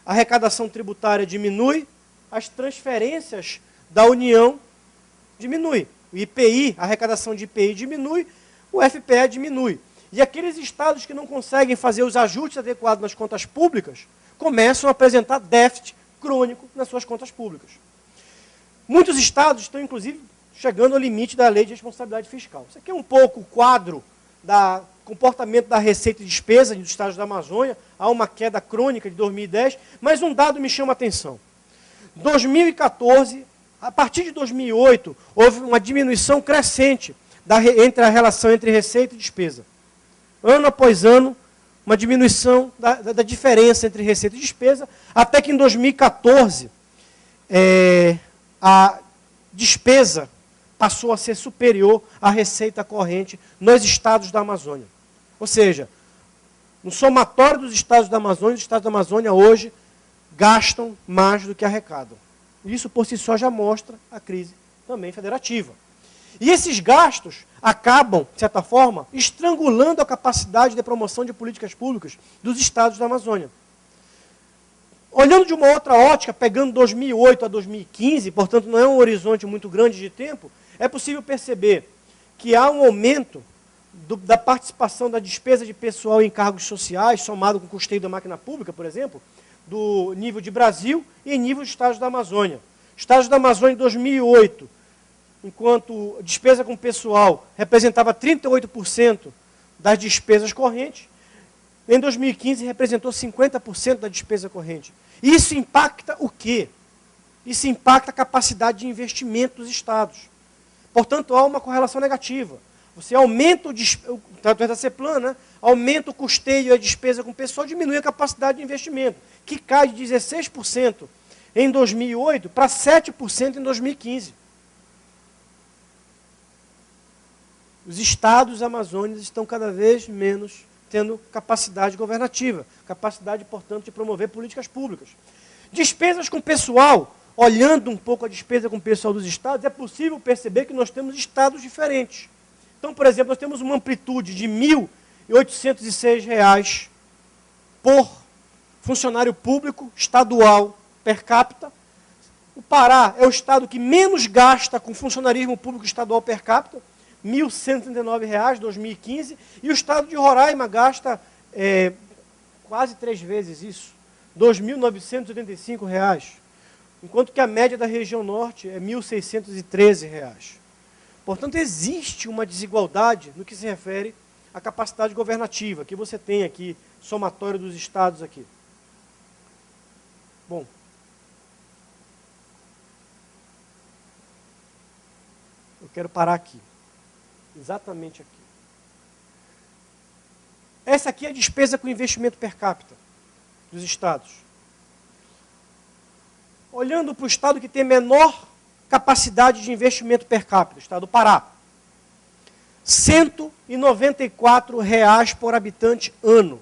a arrecadação tributária diminui, as transferências da União diminuem. O IPI, a arrecadação de IPI diminui, o FPE diminui. E aqueles estados que não conseguem fazer os ajustes adequados nas contas públicas começam a apresentar déficit crônico nas suas contas públicas. Muitos estados estão, inclusive, chegando ao limite da lei de responsabilidade fiscal. Isso aqui é um pouco o quadro do comportamento da receita e despesa dos estados da Amazônia. Há uma queda crônica de 2010, mas um dado me chama a atenção. 2014, a partir de 2008, houve uma diminuição crescente entre a relação entre receita e despesa. Ano após ano, uma diminuição da diferença entre receita e despesa, até que em 2014, a despesa passou a ser superior à receita corrente nos estados da Amazônia. Ou seja, no somatório dos estados da Amazônia, os estados da Amazônia hoje gastam mais do que arrecadam. Isso por si só já mostra a crise também federativa. E esses gastos acabam, de certa forma, estrangulando a capacidade de promoção de políticas públicas dos estados da Amazônia. Olhando de uma outra ótica, pegando 2008 a 2015, portanto não é um horizonte muito grande de tempo, é possível perceber que há um aumento da participação da despesa de pessoal em cargos sociais, somado com o custeio da máquina pública, por exemplo, do nível de Brasil e em nível de estados da Amazônia. Estados da Amazônia em 2008, enquanto despesa com pessoal representava 38% das despesas correntes, em 2015 representou 50% da despesa corrente. Isso impacta o quê? Isso impacta a capacidade de investimento dos estados. Portanto, há uma correlação negativa. Você aumenta através da CEPLAN, né? Aumenta o custeio e a despesa com pessoal, diminui a capacidade de investimento, que cai de 16% em 2008 para 7% em 2015. Os estados amazônicos estão cada vez menos tendo capacidade governativa, capacidade, portanto, de promover políticas públicas. Despesas com pessoal, olhando um pouco a despesa com pessoal dos estados, é possível perceber que nós temos estados diferentes. Então, por exemplo, nós temos uma amplitude de R$ 1.806 por funcionário público estadual per capita. O Pará é o estado que menos gasta com funcionarismo público estadual per capita, R$ 1.139 em 2015, e o estado de Roraima gasta quase 3 vezes isso, R$ 2.985, enquanto que a média da região norte é R$ 1.613. Portanto, existe uma desigualdade no que se refere à capacidade governativa, que você tem aqui, somatório dos estados aqui. Bom, eu quero parar aqui. Exatamente aqui. Essa aqui é a despesa com investimento per capita dos estados. Olhando para o estado que tem menor capacidade de investimento per capita, o estado do Pará. R$ 194 por habitante ano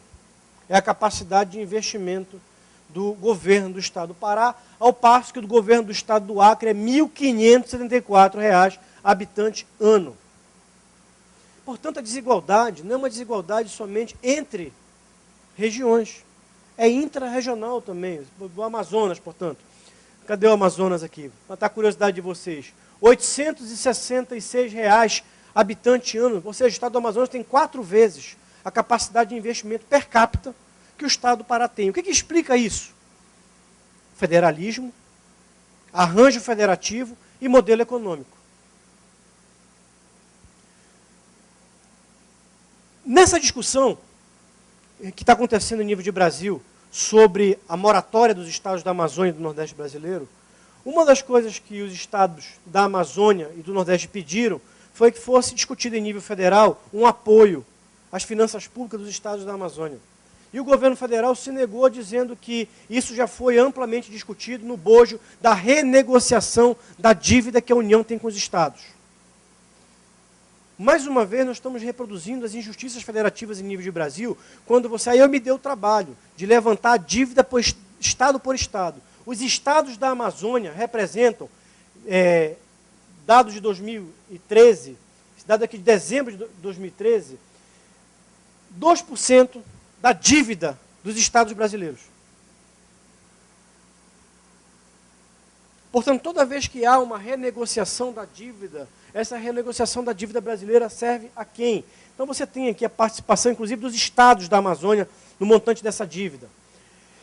é a capacidade de investimento do governo do estado do Pará, ao passo que o do governo do estado do Acre é R$ 1.574 habitante ano. Portanto, a desigualdade não é uma desigualdade somente entre regiões, é intrarregional também, do Amazonas, portanto. Cadê o Amazonas aqui? Vou matar a curiosidade de vocês. R$ 866 habitante ano. Ou seja, o estado do Amazonas tem 4 vezes a capacidade de investimento per capita que o estado do Pará tem. O que explica isso? Federalismo, arranjo federativo e modelo econômico. Nessa discussão que está acontecendo em nível de Brasil sobre a moratória dos estados da Amazônia e do Nordeste brasileiro, uma das coisas que os estados da Amazônia e do Nordeste pediram foi que fosse discutido em nível federal um apoio às finanças públicas dos estados da Amazônia. E o governo federal se negou, dizendo que isso já foi amplamente discutido no bojo da renegociação da dívida que a União tem com os estados. Mais uma vez, nós estamos reproduzindo as injustiças federativas em nível de Brasil, quando você... Aí eu me dei o trabalho de levantar a dívida por estado por estado. Os estados da Amazônia representam, dados de 2013, dado aqui de dezembro de 2013, 2% da dívida dos estados brasileiros. Portanto, toda vez que há uma renegociação da dívida, essa renegociação da dívida brasileira serve a quem? Então você tem aqui a participação, inclusive, dos estados da Amazônia no montante dessa dívida.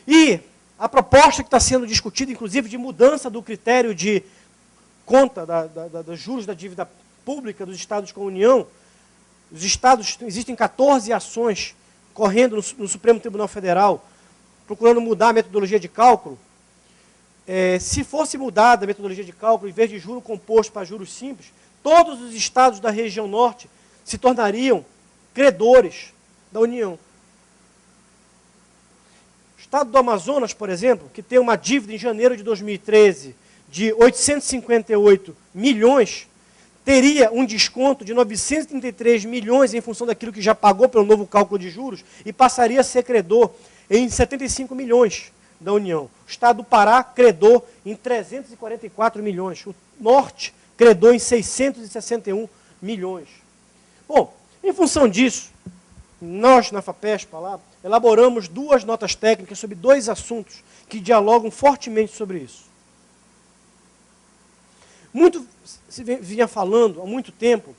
E a proposta que está sendo discutida, inclusive, de mudança do critério de conta dos juros da dívida pública dos estados com a União, os estados, existem 14 ações correndo no Supremo Tribunal Federal, procurando mudar a metodologia de cálculo. Se fosse mudada a metodologia de cálculo, em vez de juro composto para juros simples, todos os estados da região norte se tornariam credores da União. O estado do Amazonas, por exemplo, que tem uma dívida em janeiro de 2013 de 858 milhões, teria um desconto de 933 milhões em função daquilo que já pagou pelo novo cálculo de juros e passaria a ser credor em 75 milhões da União. O estado do Pará credor em 344 milhões. O norte credor em 661 milhões. Bom, em função disso, nós na FAPESP lá, elaboramos 2 notas técnicas sobre 2 assuntos que dialogam fortemente sobre isso. Muito se vinha falando há muito tempo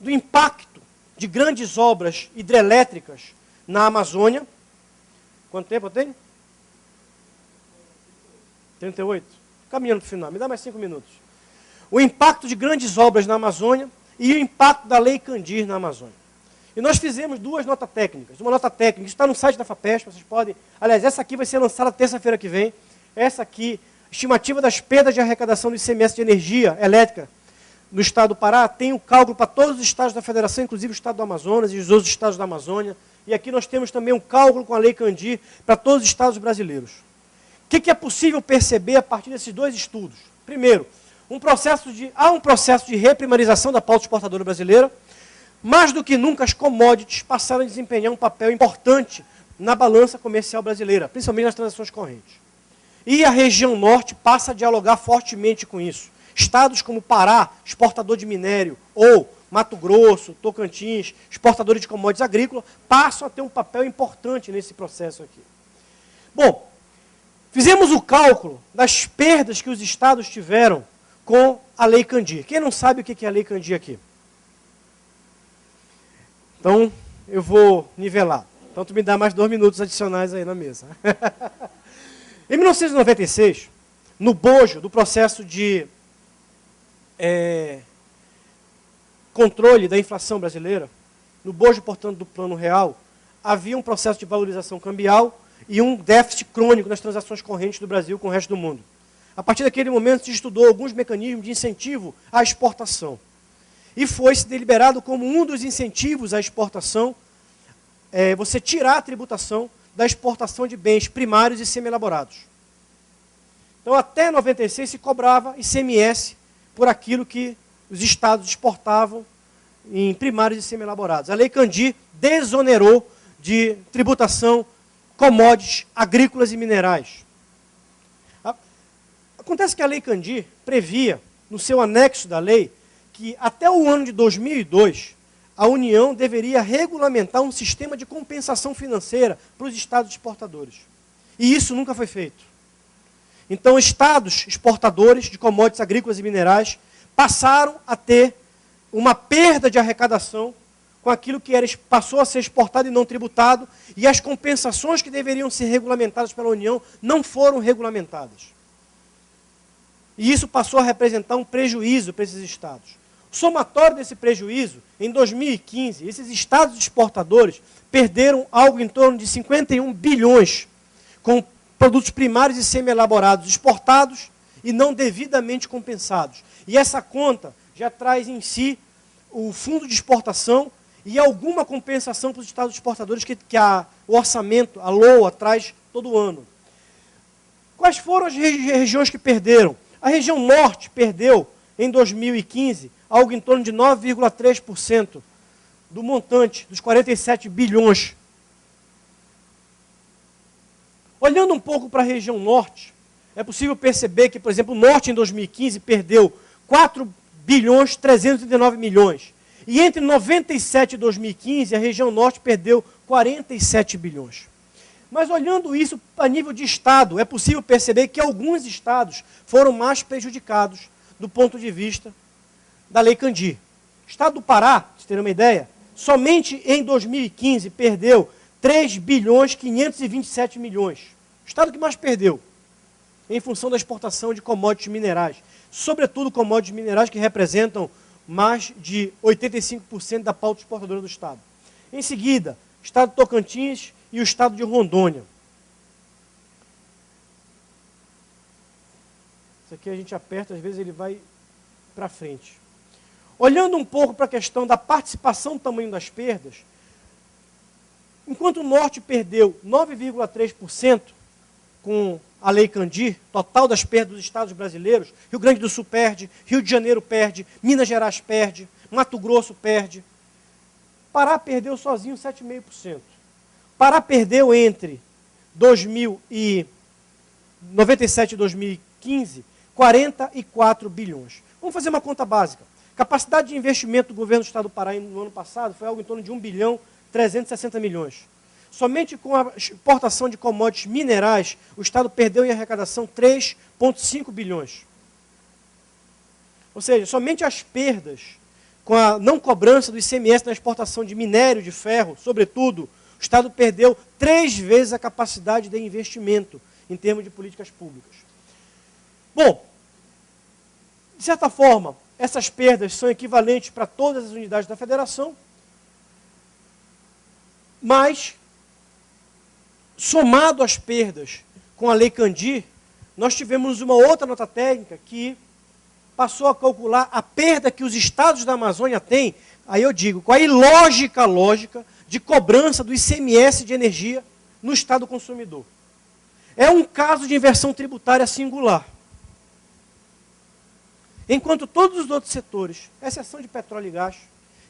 do impacto de grandes obras hidrelétricas na Amazônia. Quanto tempo eu tenho? 38. Caminhando para o final. Me dá mais 5 minutos. O impacto de grandes obras na Amazônia e o impacto da Lei Candir na Amazônia. E nós fizemos 2 notas técnicas. Uma nota técnica, isso está no site da FAPESP, vocês podem... Aliás, essa aqui vai ser lançada terça-feira que vem. Essa aqui, estimativa das perdas de arrecadação do ICMS de energia elétrica no estado do Pará, tem um cálculo para todos os estados da federação, inclusive o estado do Amazonas e os outros estados da Amazônia. E aqui nós temos também um cálculo com a Lei Candir para todos os estados brasileiros. O que é possível perceber a partir desses 2 estudos? Primeiro, há um processo de reprimarização da pauta exportadora brasileira. Mais do que nunca, as commodities passaram a desempenhar um papel importante na balança comercial brasileira, principalmente nas transações correntes. E a região norte passa a dialogar fortemente com isso. Estados como Pará, exportador de minério, ou Mato Grosso, Tocantins, exportadores de commodities agrícolas, passam a ter um papel importante nesse processo aqui. Bom, fizemos o cálculo das perdas que os estados tiveram com a Lei Candir. Quem não sabe o que é a Lei Candir aqui? Então, eu vou nivelar. Então, tu me dá mais 2 minutos adicionais aí na mesa. Em 1996, no bojo do processo de controle da inflação brasileira, no bojo, portanto, do Plano Real, havia um processo de valorização cambial e um déficit crônico nas transações correntes do Brasil com o resto do mundo. A partir daquele momento, se estudou alguns mecanismos de incentivo à exportação. E foi-se deliberado como um dos incentivos à exportação, você tirar a tributação da exportação de bens primários e semi-elaborados. Então, até 96 se cobrava ICMS por aquilo que os estados exportavam em primários e semi-elaborados. A Lei Candir desonerou de tributação commodities agrícolas e minerais. Acontece que a Lei Candir previa, no seu anexo da lei, que até o ano de 2002, a União deveria regulamentar um sistema de compensação financeira para os estados exportadores. E isso nunca foi feito. Então, estados exportadores de commodities agrícolas e minerais passaram a ter uma perda de arrecadação com aquilo que passou a ser exportado e não tributado, e as compensações que deveriam ser regulamentadas pela União não foram regulamentadas. E isso passou a representar um prejuízo para esses estados. O somatório desse prejuízo, em 2015, esses estados exportadores perderam algo em torno de 51 bilhões com produtos primários e semi-elaborados exportados e não devidamente compensados. E essa conta já traz em si o fundo de exportação e alguma compensação para os estados exportadores que o orçamento, a LOA, traz todo ano. Quais foram as regiões que perderam? A região norte perdeu, em 2015, algo em torno de 9,3% do montante, dos 47 bilhões. Olhando um pouco para a região norte, é possível perceber que, por exemplo, o norte, em 2015, perdeu 4 bilhões 339 milhões. E entre 97 e 2015, a região norte perdeu 47 bilhões. Mas olhando isso a nível de estado, é possível perceber que alguns estados foram mais prejudicados do ponto de vista da Lei Candir. O estado do Pará, para vocês terem uma ideia, somente em 2015 perdeu 3 bilhões 527 milhões. O estado que mais perdeu, em função da exportação de commodities minerais. Sobretudo commodities minerais que representam mais de 85% da pauta exportadora do estado. Em seguida, o estado de Tocantins e o estado de Rondônia. Isso aqui a gente aperta, às vezes ele vai para frente. Olhando um pouco para a questão da participação do tamanho das perdas, enquanto o norte perdeu 9,3% com a Lei Candir, total das perdas dos estados brasileiros, Rio Grande do Sul perde, Rio de Janeiro perde, Minas Gerais perde, Mato Grosso perde. Pará perdeu sozinho 7,5%. Pará perdeu entre 1997 e 2015 44 bilhões. Vamos fazer uma conta básica. Capacidade de investimento do governo do estado do Pará no ano passado foi algo em torno de 1 bilhão 360 milhões. Somente com a exportação de commodities minerais, o estado perdeu em arrecadação 3,5 bilhões. Ou seja, somente as perdas com a não cobrança do ICMS na exportação de minério de ferro, sobretudo, o estado perdeu 3 vezes a capacidade de investimento em termos de políticas públicas. Bom, de certa forma, essas perdas são equivalentes para todas as unidades da federação, mas, somado às perdas com a Lei Candir, nós tivemos uma outra nota técnica que passou a calcular a perda que os estados da Amazônia têm, aí eu digo, com a ilógica lógica de cobrança do ICMS de energia no estado consumidor. É um caso de inversão tributária singular. Enquanto todos os outros setores, exceção de petróleo e gás,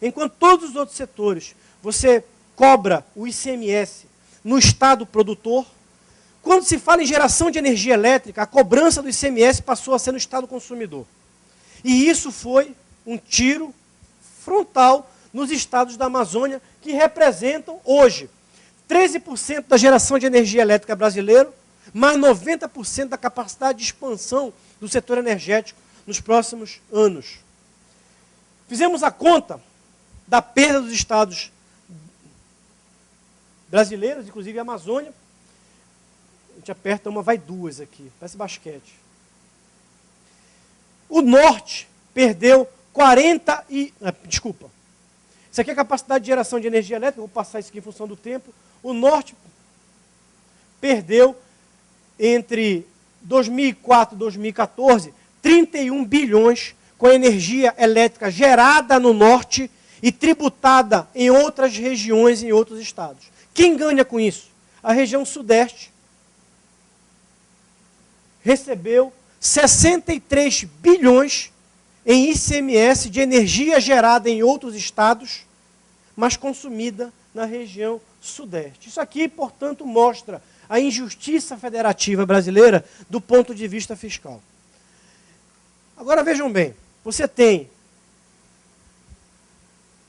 enquanto todos os outros setores, você cobra o ICMS no estado produtor, quando se fala em geração de energia elétrica, a cobrança do ICMS passou a ser no estado consumidor. E isso foi um tiro frontal nos estados da Amazônia, que representam hoje 13% da geração de energia elétrica brasileira, mais 90% da capacidade de expansão do setor energético nos próximos anos. Fizemos a conta da perda dos estados brasileiros, inclusive a Amazônia. A gente aperta uma, vai duas aqui, parece basquete. O norte perdeu isso aqui é a capacidade de geração de energia elétrica, vou passar isso aqui em função do tempo. O norte perdeu, entre 2004 e 2014, 31 bilhões com a energia elétrica gerada no norte e tributada em outras regiões, em outros estados. Quem ganha com isso? A região sudeste recebeu 63 bilhões em ICMS de energia gerada em outros estados, mas consumida na região sudeste. Isso aqui, portanto, mostra a injustiça federativa brasileira do ponto de vista fiscal. Agora vejam bem, você tem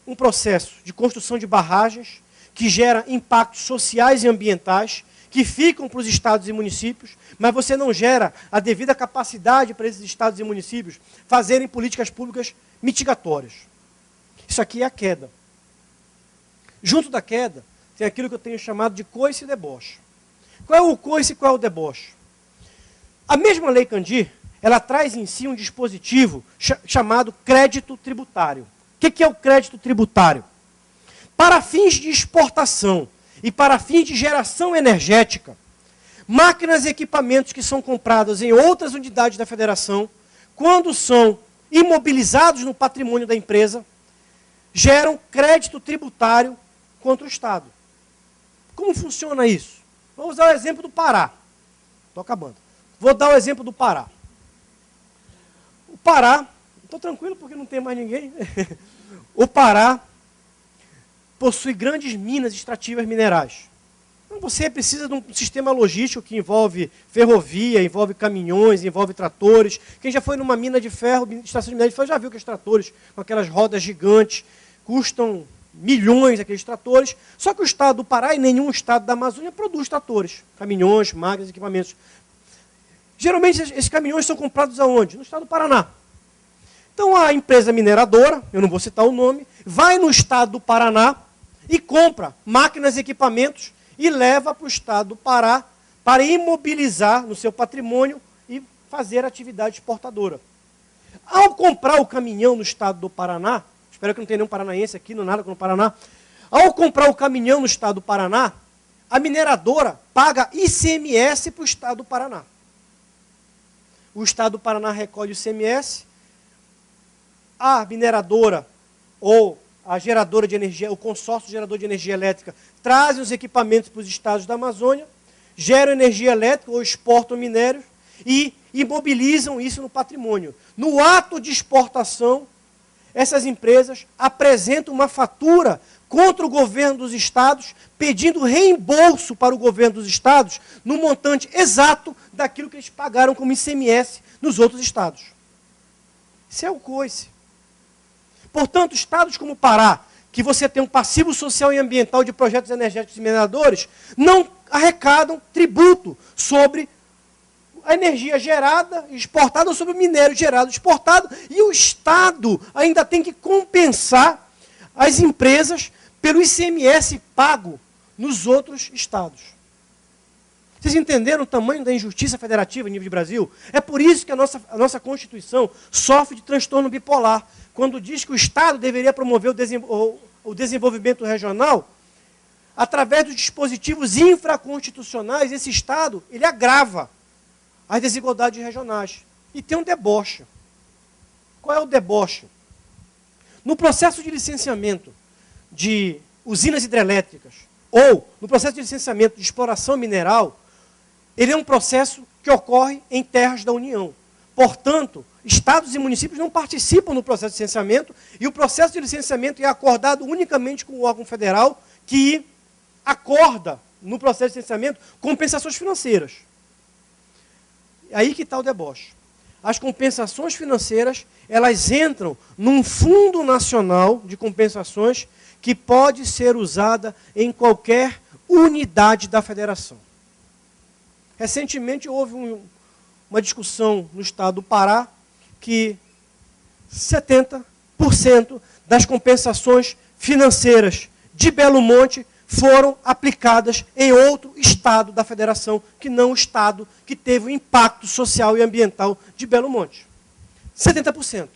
um processo de construção de barragens que gera impactos sociais e ambientais, que ficam para os estados e municípios, mas você não gera a devida capacidade para esses estados e municípios fazerem políticas públicas mitigatórias. Isso aqui é a queda. Junto da queda, tem aquilo que eu tenho chamado de coice e deboche. Qual é o coice e qual é o deboche? A mesma Lei Candir, ela traz em si um dispositivo chamado crédito tributário. O que é o crédito tributário? Para fins de exportação e para fins de geração energética, máquinas e equipamentos que são comprados em outras unidades da federação, quando são imobilizados no patrimônio da empresa, geram crédito tributário contra o Estado. Como funciona isso? Vamos usar o exemplo do Pará. Estou acabando. Vou dar o exemplo do Pará. O Pará, estou tranquilo porque não tem mais ninguém. O Pará possui grandes minas extrativas minerais. Então você precisa de um sistema logístico que envolve ferrovia, envolve caminhões, envolve tratores. Quem já foi numa mina de ferro, estação de minério de ferro, já viu que os tratores, com aquelas rodas gigantes, custam milhões aqueles tratores. Só que o estado do Pará e nenhum estado da Amazônia produz tratores, caminhões, máquinas, equipamentos. Geralmente esses caminhões são comprados aonde? No estado do Paraná. Então a empresa mineradora, eu não vou citar o nome, vai no estado do Paraná e compra máquinas e equipamentos e leva para o estado do Pará para imobilizar no seu patrimônio e fazer atividade exportadora. Ao comprar o caminhão no estado do Paraná, espero que não tenha nenhum paranaense aqui, não nada com o Paraná, ao comprar o caminhão no estado do Paraná, a mineradora paga ICMS para o estado do Paraná. O estado do Paraná recolhe o ICMS, a mineradora ou a geradora de energia, o consórcio gerador de energia elétrica, trazem os equipamentos para os estados da Amazônia, geram energia elétrica ou exportam minérios e imobilizam isso no patrimônio. No ato de exportação, essas empresas apresentam uma fatura contra o governo dos estados, pedindo reembolso para o governo dos estados no montante exato daquilo que eles pagaram como ICMS nos outros estados. Isso é o coice. Portanto, estados como o Pará, que você tem um passivo social e ambiental de projetos energéticos e mineradores, não arrecadam tributo sobre a energia gerada e exportada ou sobre o minério gerado e exportado, e o Estado ainda tem que compensar as empresas pelo ICMS pago nos outros estados. Vocês entenderam o tamanho da injustiça federativa a nível de Brasil? É por isso que a nossa Constituição sofre de transtorno bipolar. Quando diz que o Estado deveria promover o desenvolvimento regional, através dos dispositivos infraconstitucionais, esse Estado ele agrava as desigualdades regionais. E tem um deboche. Qual é o deboche? No processo de licenciamento de usinas hidrelétricas ou no processo de licenciamento de exploração mineral, ele é um processo que ocorre em terras da União. Portanto, estados e municípios não participam no processo de licenciamento e o processo de licenciamento é acordado unicamente com o órgão federal que acorda no processo de licenciamento compensações financeiras. Aí que está o deboche. As compensações financeiras, elas entram num fundo nacional de compensações que pode ser usada em qualquer unidade da federação. Recentemente houve uma discussão no estado do Pará que 70% das compensações financeiras de Belo Monte foram aplicadas em outro estado da federação, que não o estado que teve o impacto social e ambiental de Belo Monte. 70%.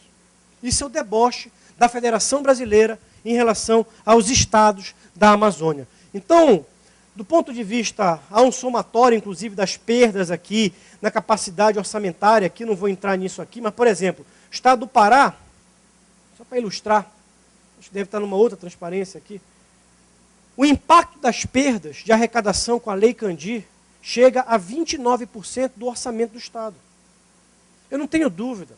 Isso é o deboche da Federação Brasileira em relação aos estados da Amazônia. Então, do ponto de vista, há um somatório, inclusive, das perdas aqui, na capacidade orçamentária, aqui não vou entrar nisso aqui, mas, por exemplo, o estado do Pará, só para ilustrar, acho que deve estar numa outra transparência aqui, o impacto das perdas de arrecadação com a Lei Candir chega a 29% do orçamento do Estado. Eu não tenho dúvida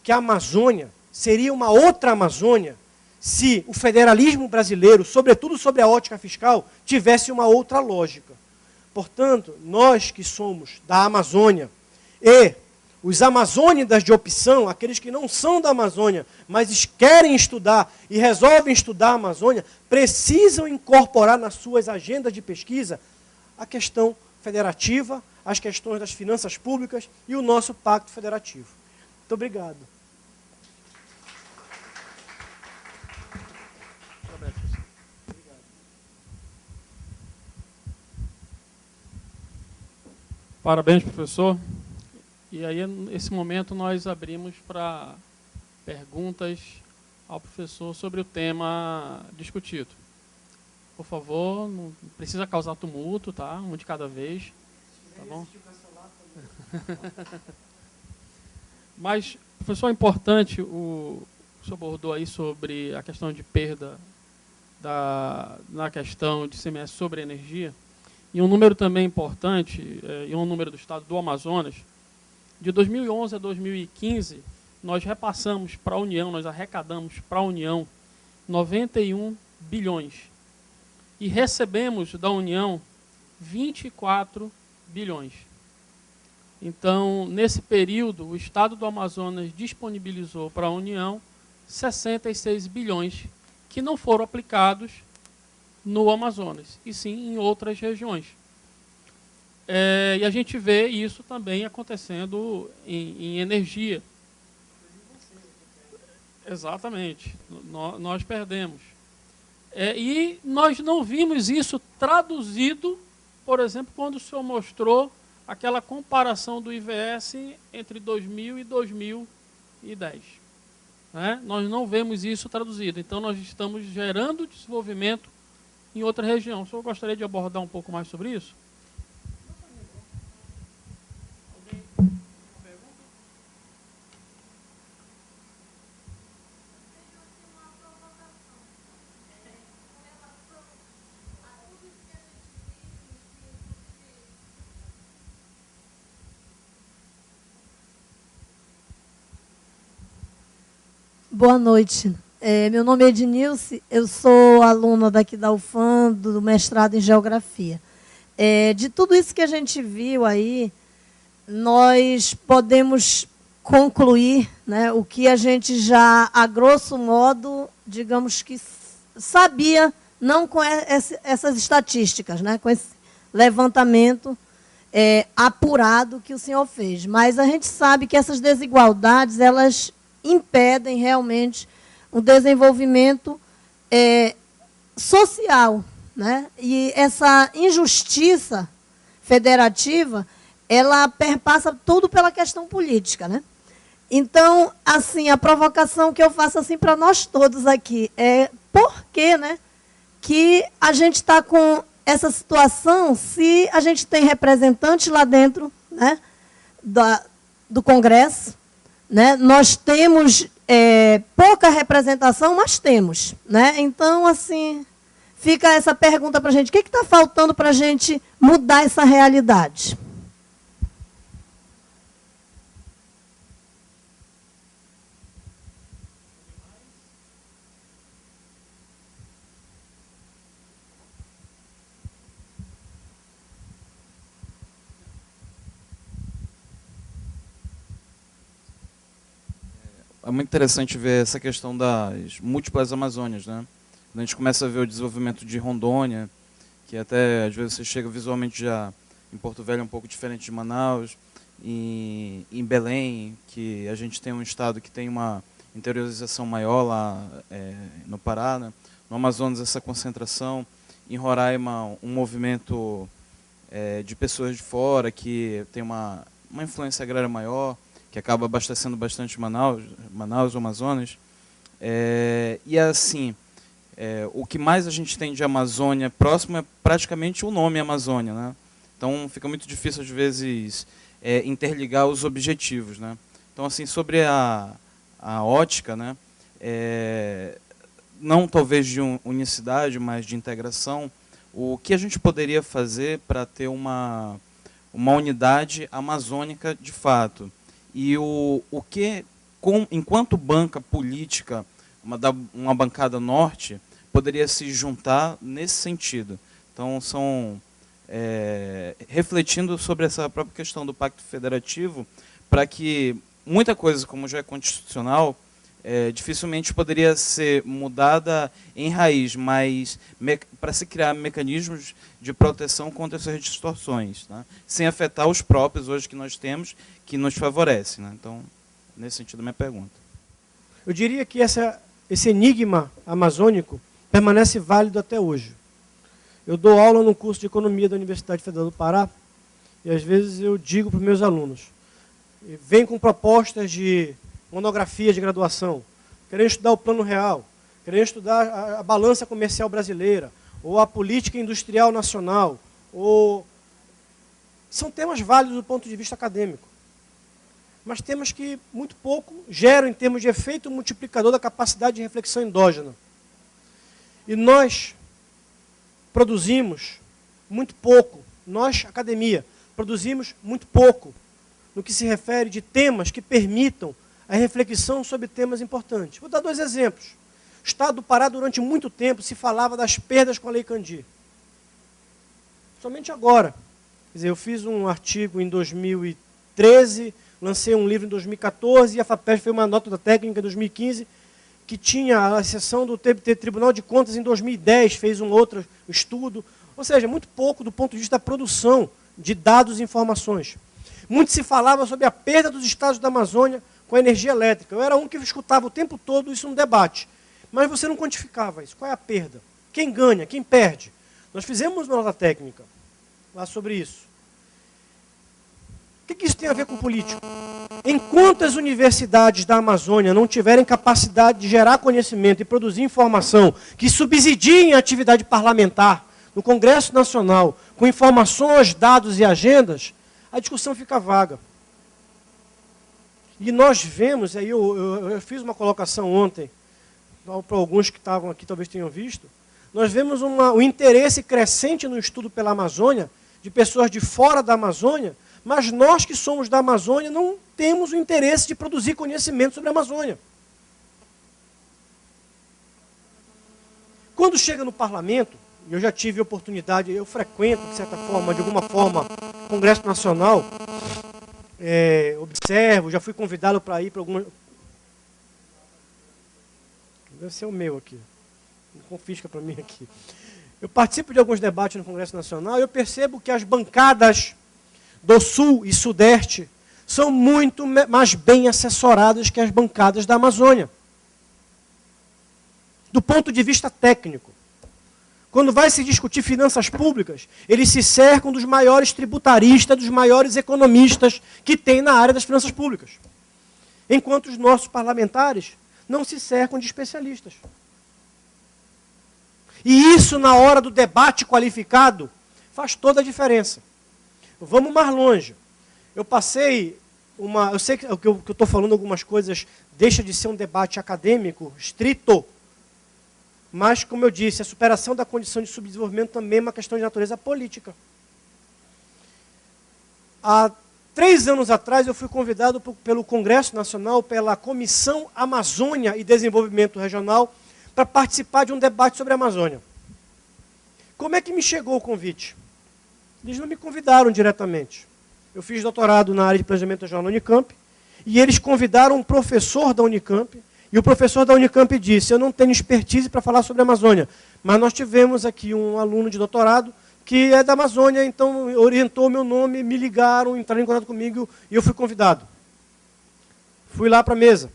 que a Amazônia seria uma outra Amazônia se o federalismo brasileiro, sobretudo sobre a ótica fiscal, tivesse uma outra lógica. Portanto, nós que somos da Amazônia e os amazônidas de opção, aqueles que não são da Amazônia, mas querem estudar e resolvem estudar a Amazônia, precisam incorporar nas suas agendas de pesquisa a questão federativa, as questões das finanças públicas e o nosso pacto federativo. Muito obrigado. Parabéns, professor. E aí, nesse momento, nós abrimos para perguntas ao professor sobre o tema discutido. Por favor, não precisa causar tumulto, tá? Um de cada vez. Tá bom? Mas, professor, é importante, o senhor abordou aí sobre a questão de perda na questão de ICMS sobre energia. E um número também importante, e um número do estado do Amazonas, de 2011 a 2015, nós repassamos para a União, nós arrecadamos para a União 91 bilhões. E recebemos da União 24 bilhões. Então, nesse período, o estado do Amazonas disponibilizou para a União 66 bilhões, que não foram aplicados no Amazonas, e sim em outras regiões. E a gente vê isso também acontecendo em energia. Exatamente. Nós perdemos. E nós não vimos isso traduzido, por exemplo, quando o senhor mostrou aquela comparação do IVS entre 2000 e 2010. Né? Nós não vemos isso traduzido. Então, nós estamos gerando desenvolvimento em outra região. O senhor gostaria de abordar um pouco mais sobre isso? Boa noite. Meu nome é Ednilce, eu sou aluna daqui da UFAM, do mestrado em Geografia. De tudo isso que a gente viu aí, nós podemos concluir, né, o que a gente já, a grosso modo, digamos que sabia, não com essas estatísticas, né, com esse levantamento apurado que o senhor fez. Mas a gente sabe que essas desigualdades, elas impedem realmente um desenvolvimento social, né? E essa injustiça federativa, ela perpassa tudo pela questão política, né? Então, assim, a provocação que eu faço assim para nós todos aqui é por que, né, que a gente está com essa situação se a gente tem representantes lá dentro, né, do Congresso, né? Nós temos pouca representação, mas temos, né? Então, assim, fica essa pergunta para a gente: o que está faltando para a gente mudar essa realidade? É muito interessante ver essa questão das múltiplas Amazônias, né? Quando a gente começa a ver o desenvolvimento de Rondônia, que até às vezes você chega visualmente já em Porto Velho um pouco diferente de Manaus, em Belém, que a gente tem um estado que tem uma interiorização maior lá no Pará, né? No Amazonas essa concentração, em Roraima um movimento de pessoas de fora que tem uma influência agrária maior, que acaba abastecendo bastante Manaus, o Amazonas. E assim, o que mais a gente tem de Amazônia próximo é praticamente o nome Amazônia, né? Então fica muito difícil às vezes interligar os objetivos, né? Então assim, sobre a ótica, né, não talvez de unicidade, mas de integração, o que a gente poderia fazer para ter uma unidade amazônica de fato? E o que, enquanto banca política, uma bancada norte, poderia se juntar nesse sentido? Então, refletindo sobre essa própria questão do Pacto Federativo, para que muita coisa, como já é constitucional, dificilmente poderia ser mudada em raiz, mas para se criar mecanismos de proteção contra essas distorções, né? Sem afetar os próprios hoje que nós temos, que nos favorece, né? Então, nesse sentido, a minha pergunta. Eu diria que esse enigma amazônico permanece válido até hoje. Eu dou aula no curso de Economia da Universidade Federal do Pará, e às vezes eu digo para os meus alunos, vem com propostas de monografia de graduação, querendo estudar o Plano Real, querendo estudar a balança comercial brasileira, ou a política industrial nacional, são temas válidos do ponto de vista acadêmico, mas temas que muito pouco geram em termos de efeito multiplicador da capacidade de reflexão endógena. E nós produzimos muito pouco, nós, academia, produzimos muito pouco no que se refere de temas que permitam a reflexão sobre temas importantes. Vou dar 2 exemplos. O Estado do Pará, durante muito tempo, se falava das perdas com a Lei Candir. Somente agora. Quer dizer, eu fiz um artigo em 2013, lancei um livro em 2014, e a FAPESP fez uma nota da técnica em 2015, que tinha a exceção do Tribunal de Contas em 2010, fez um outro estudo. Ou seja, muito pouco do ponto de vista da produção de dados e informações. Muito se falava sobre a perda dos estados da Amazônia com a energia elétrica. Eu era um que escutava o tempo todo isso no debate. Mas você não quantificava isso. Qual é a perda? Quem ganha? Quem perde? Nós fizemos uma nota técnica lá sobre isso. O que isso tem a ver com político? Enquanto as universidades da Amazônia não tiverem capacidade de gerar conhecimento e produzir informação que subsidiem a atividade parlamentar no Congresso Nacional, com informações, dados e agendas, a discussão fica vaga. E nós vemos, aí eu fiz uma colocação ontem, para alguns que estavam aqui talvez tenham visto, nós vemos um interesse crescente no estudo pela Amazônia, de pessoas de fora da Amazônia, mas nós que somos da Amazônia não temos o interesse de produzir conhecimento sobre a Amazônia. Quando chega no parlamento, eu já tive oportunidade, eu frequento, de certa forma, de alguma forma, o Congresso Nacional, observo, já fui convidado para ir para algumas... Deve ser o meu aqui, não confisca para mim aqui. Eu participo de alguns debates no Congresso Nacional e eu percebo que as bancadas do Sul e Sudeste são muito mais bem assessoradas que as bancadas da Amazônia. Do ponto de vista técnico. Quando vai se discutir finanças públicas, eles se cercam dos maiores tributaristas, dos maiores economistas que tem na área das finanças públicas. Enquanto os nossos parlamentares não se cercam de especialistas. E isso, na hora do debate qualificado, faz toda a diferença. Vamos mais longe. Eu passei eu sei que o que eu estou falando algumas coisas deixa de ser um debate acadêmico, estrito, mas, como eu disse, a superação da condição de subdesenvolvimento também é uma questão de natureza política. Há 3 anos atrás, eu fui convidado pelo Congresso Nacional, pela Comissão Amazônia e Desenvolvimento Regional, para participar de um debate sobre a Amazônia. Como é que me chegou o convite? Eles não me convidaram diretamente. Eu fiz doutorado na área de planejamento regional na Unicamp, e eles convidaram um professor da Unicamp, e o professor da Unicamp disse, eu não tenho expertise para falar sobre a Amazônia, mas nós tivemos aqui um aluno de doutorado que é da Amazônia, então orientou meu nome, me ligaram, entraram em contato comigo e eu fui convidado. Fui lá para a mesa.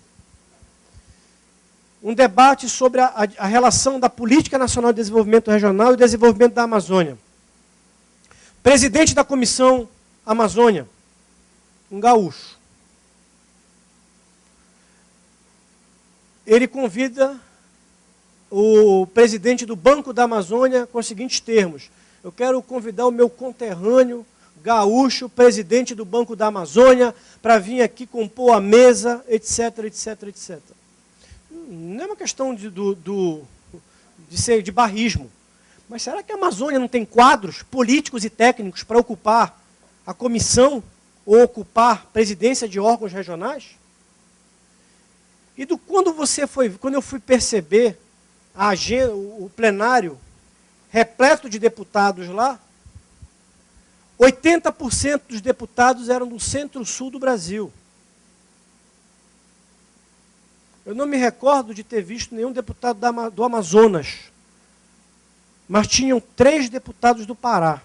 Um debate sobre a relação da Política Nacional de Desenvolvimento Regional e desenvolvimento da Amazônia. Presidente da Comissão Amazônia, um gaúcho. Ele convida o presidente do Banco da Amazônia com os seguintes termos. Eu quero convidar o meu conterrâneo, gaúcho, presidente do Banco da Amazônia, para vir aqui compor a mesa, etc, etc, etc. Não é uma questão de barrismo. Mas será que a Amazônia não tem quadros políticos e técnicos para ocupar a comissão ou ocupar presidência de órgãos regionais? E quando eu fui perceber a agenda, o plenário repleto de deputados lá, 80% dos deputados eram do centro-sul do Brasil. Eu não me recordo de ter visto nenhum deputado do Amazonas, mas tinham 3 deputados do Pará,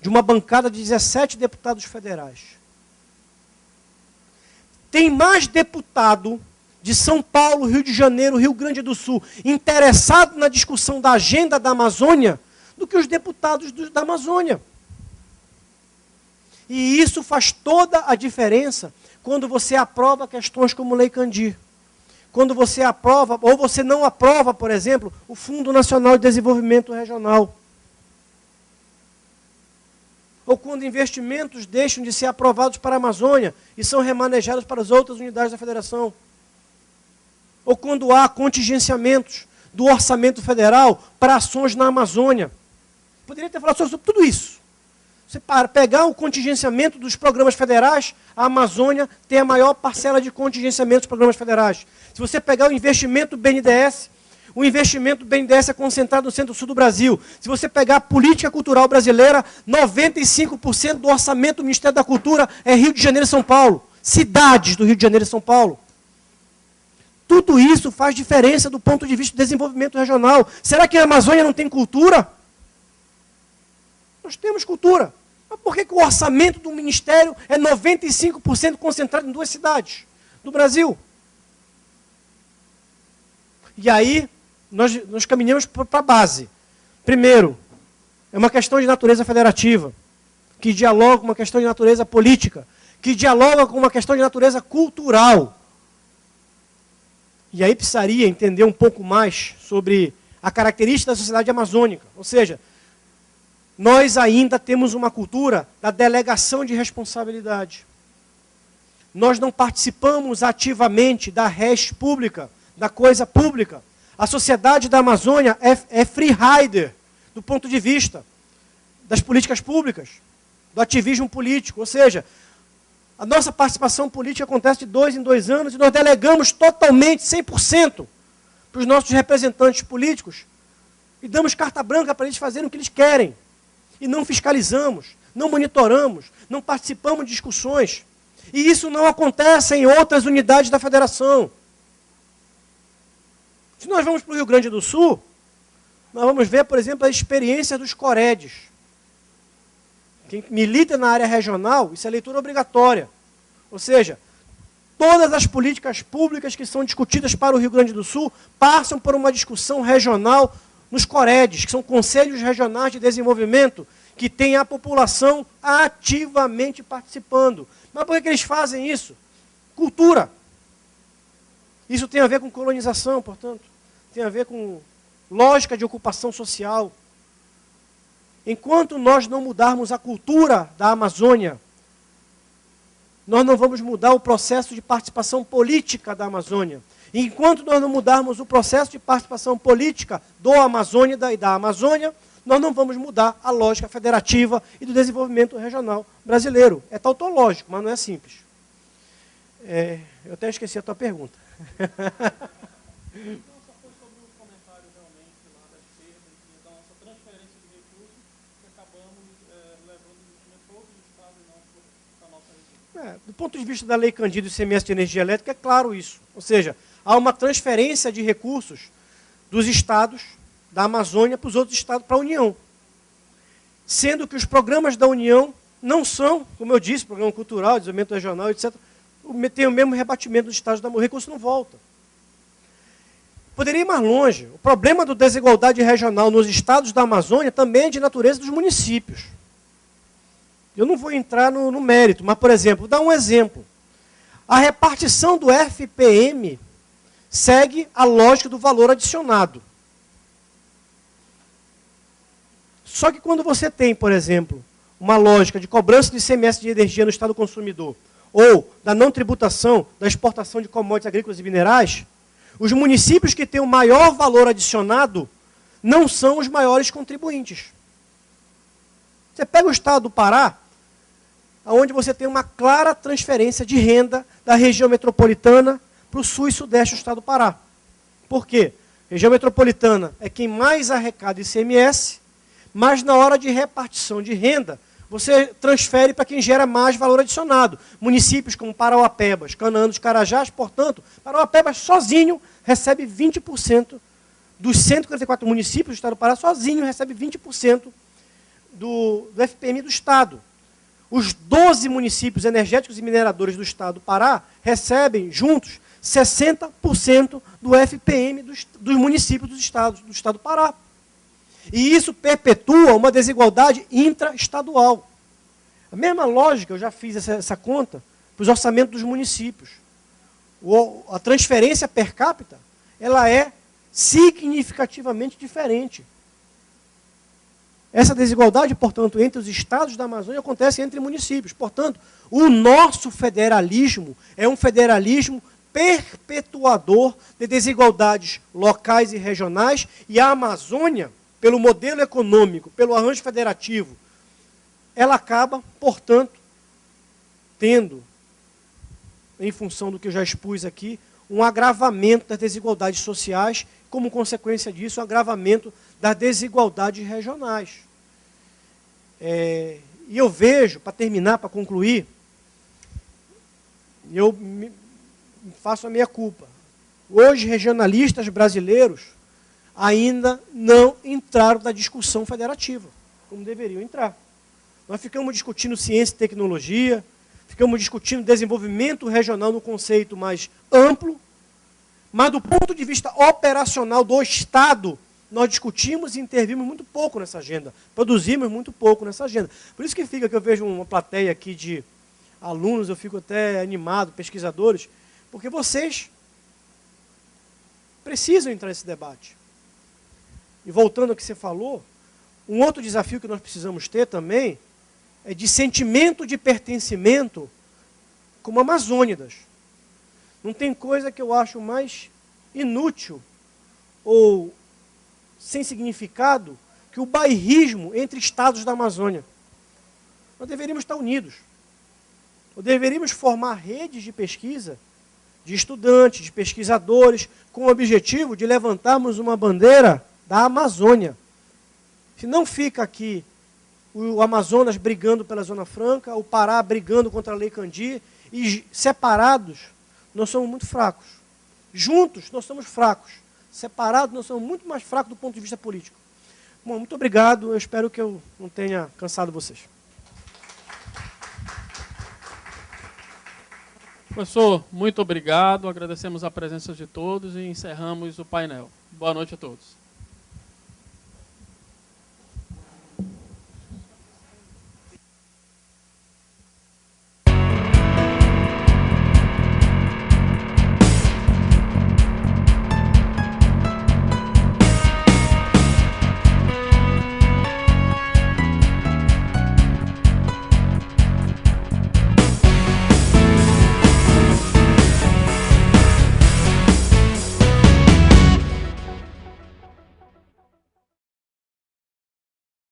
de uma bancada de 17 deputados federais. Tem mais deputado de São Paulo, Rio de Janeiro, Rio Grande do Sul, interessado na discussão da agenda da Amazônia, do que os deputados da Amazônia. E isso faz toda a diferença quando você aprova questões como Lei Candir. Quando você aprova, ou você não aprova, por exemplo, o Fundo Nacional de Desenvolvimento Regional. Ou quando investimentos deixam de ser aprovados para a Amazônia e são remanejados para as outras unidades da federação. Ou quando há contingenciamentos do orçamento federal para ações na Amazônia. Poderia ter falado sobre tudo isso. Você para pegar o contingenciamento dos programas federais, a Amazônia tem a maior parcela de contingenciamento dos programas federais. Se você pegar o investimento do BNDES, o investimento do BNDES é concentrado no centro-sul do Brasil. Se você pegar a política cultural brasileira, 95% do orçamento do Ministério da Cultura é Rio de Janeiro e São Paulo. Cidades do Rio de Janeiro e São Paulo. Tudo isso faz diferença do ponto de vista do desenvolvimento regional. Será que a Amazônia não tem cultura? Nós temos cultura. Mas por que o orçamento do Ministério é 95% concentrado em 2 cidades do Brasil? E aí, nós caminhamos para a base. Primeiro, é uma questão de natureza federativa, que dialoga com uma questão de natureza política, que dialoga com uma questão de natureza cultural. E aí precisaria entender um pouco mais sobre a característica da sociedade amazônica. Ou seja, nós ainda temos uma cultura da delegação de responsabilidade. Nós não participamos ativamente da res pública, da coisa pública. A sociedade da Amazônia é free rider, do ponto de vista das políticas públicas, do ativismo político. Ou seja, a nossa participação política acontece de 2 em 2 anos e nós delegamos totalmente, 100%, para os nossos representantes políticos e damos carta branca para eles fazerem o que eles querem. E não fiscalizamos, não monitoramos, não participamos de discussões. E isso não acontece em outras unidades da federação. Se nós vamos para o Rio Grande do Sul, nós vamos ver, por exemplo, a experiência dos COREDs. Quem milita na área regional, isso é leitura obrigatória. Ou seja, todas as políticas públicas que são discutidas para o Rio Grande do Sul passam por uma discussão regional nos COREDs, que são Conselhos Regionais de Desenvolvimento, que têm a população ativamente participando. Mas por que eles fazem isso? Cultura. Isso tem a ver com colonização, portanto. Tem a ver com lógica de ocupação social. Enquanto nós não mudarmos a cultura da Amazônia, nós não vamos mudar o processo de participação política da Amazônia. Enquanto nós não mudarmos o processo de participação política do Amazônia e da Amazônia, nós não vamos mudar a lógica federativa e do desenvolvimento regional brasileiro. É tautológico, mas não é simples. Eu até esqueci a tua pergunta. Não, só foi sobre o comentário realmente lá da esquerda, da nossa transferência de recursos, que acabamos levando o investimento para outros estados e não para a nossa região. Do ponto de vista da Lei Candir do ICMS de energia elétrica, é claro isso. Ou seja, há uma transferência de recursos dos estados, da Amazônia, para os outros estados, para a União. Sendo que os programas da União não são, como eu disse, programa cultural, desenvolvimento regional, etc., tem o mesmo rebatimento dos estados, o recurso não volta. Poderia ir mais longe. O problema da desigualdade regional nos estados da Amazônia também é de natureza dos municípios. Eu não vou entrar no mérito, mas, por exemplo, vou dar um exemplo. A repartição do FPM segue a lógica do valor adicionado. Só que quando você tem, por exemplo, uma lógica de cobrança de ICMS de energia no estado consumidor, ou da não tributação da exportação de commodities agrícolas e minerais, os municípios que têm o maior valor adicionado não são os maiores contribuintes. Você pega o estado do Pará, onde você tem uma clara transferência de renda da região metropolitana para o sul e sudeste do estado do Pará. Por quê? A região metropolitana é quem mais arrecada ICMS, mas na hora de repartição de renda, você transfere para quem gera mais valor adicionado. Municípios como Parauapebas, Canaã dos Carajás, portanto, Parauapebas sozinho recebe 20%. Dos 144 municípios do estado do Pará, sozinho recebe 20% do FPM do estado. Os 12 municípios energéticos e mineradores do estado do Pará recebem, juntos, 60% do FPM dos municípios do estado do Pará. E isso perpetua uma desigualdade intraestadual. A mesma lógica, eu já fiz essa conta, para os orçamentos dos municípios. A transferência per capita, ela é significativamente diferente. Essa desigualdade, portanto, entre os estados da Amazônia acontece entre municípios. Portanto, o nosso federalismo é um federalismo perpetuador de desigualdades locais e regionais, e a Amazônia, pelo modelo econômico, pelo arranjo federativo, ela acaba, portanto, tendo, em função do que eu já expus aqui, um agravamento das desigualdades sociais, como consequência disso, um agravamento das desigualdades regionais. E eu vejo, para terminar, para concluir, eu faço a minha culpa. Hoje, regionalistas brasileiros ainda não entraram na discussão federativa, como deveriam entrar. Nós ficamos discutindo ciência e tecnologia, ficamos discutindo desenvolvimento regional no conceito mais amplo, mas do ponto de vista operacional do Estado, nós discutimos e intervimos muito pouco nessa agenda, produzimos muito pouco nessa agenda. Por isso que fica que eu vejo uma plateia aqui de alunos, eu fico até animado, pesquisadores, porque vocês precisam entrar nesse debate. E voltando ao que você falou, um outro desafio que nós precisamos ter também é de sentimento de pertencimento como amazônidas. Não tem coisa que eu acho mais inútil ou sem significado que o bairrismo entre estados da Amazônia. Nós deveríamos estar unidos. Nós deveríamos formar redes de pesquisa, de estudantes, de pesquisadores, com o objetivo de levantarmos uma bandeira da Amazônia. Se não fica aqui o Amazonas brigando pela Zona Franca, o Pará brigando contra a Lei Candir, e separados, nós somos muito fracos. Juntos, nós somos fracos. Separados, nós somos muito mais fracos do ponto de vista político. Bom, muito obrigado. Eu espero que eu não tenha cansado vocês. Professor, muito obrigado. Agradecemos a presença de todos e encerramos o painel. Boa noite a todos.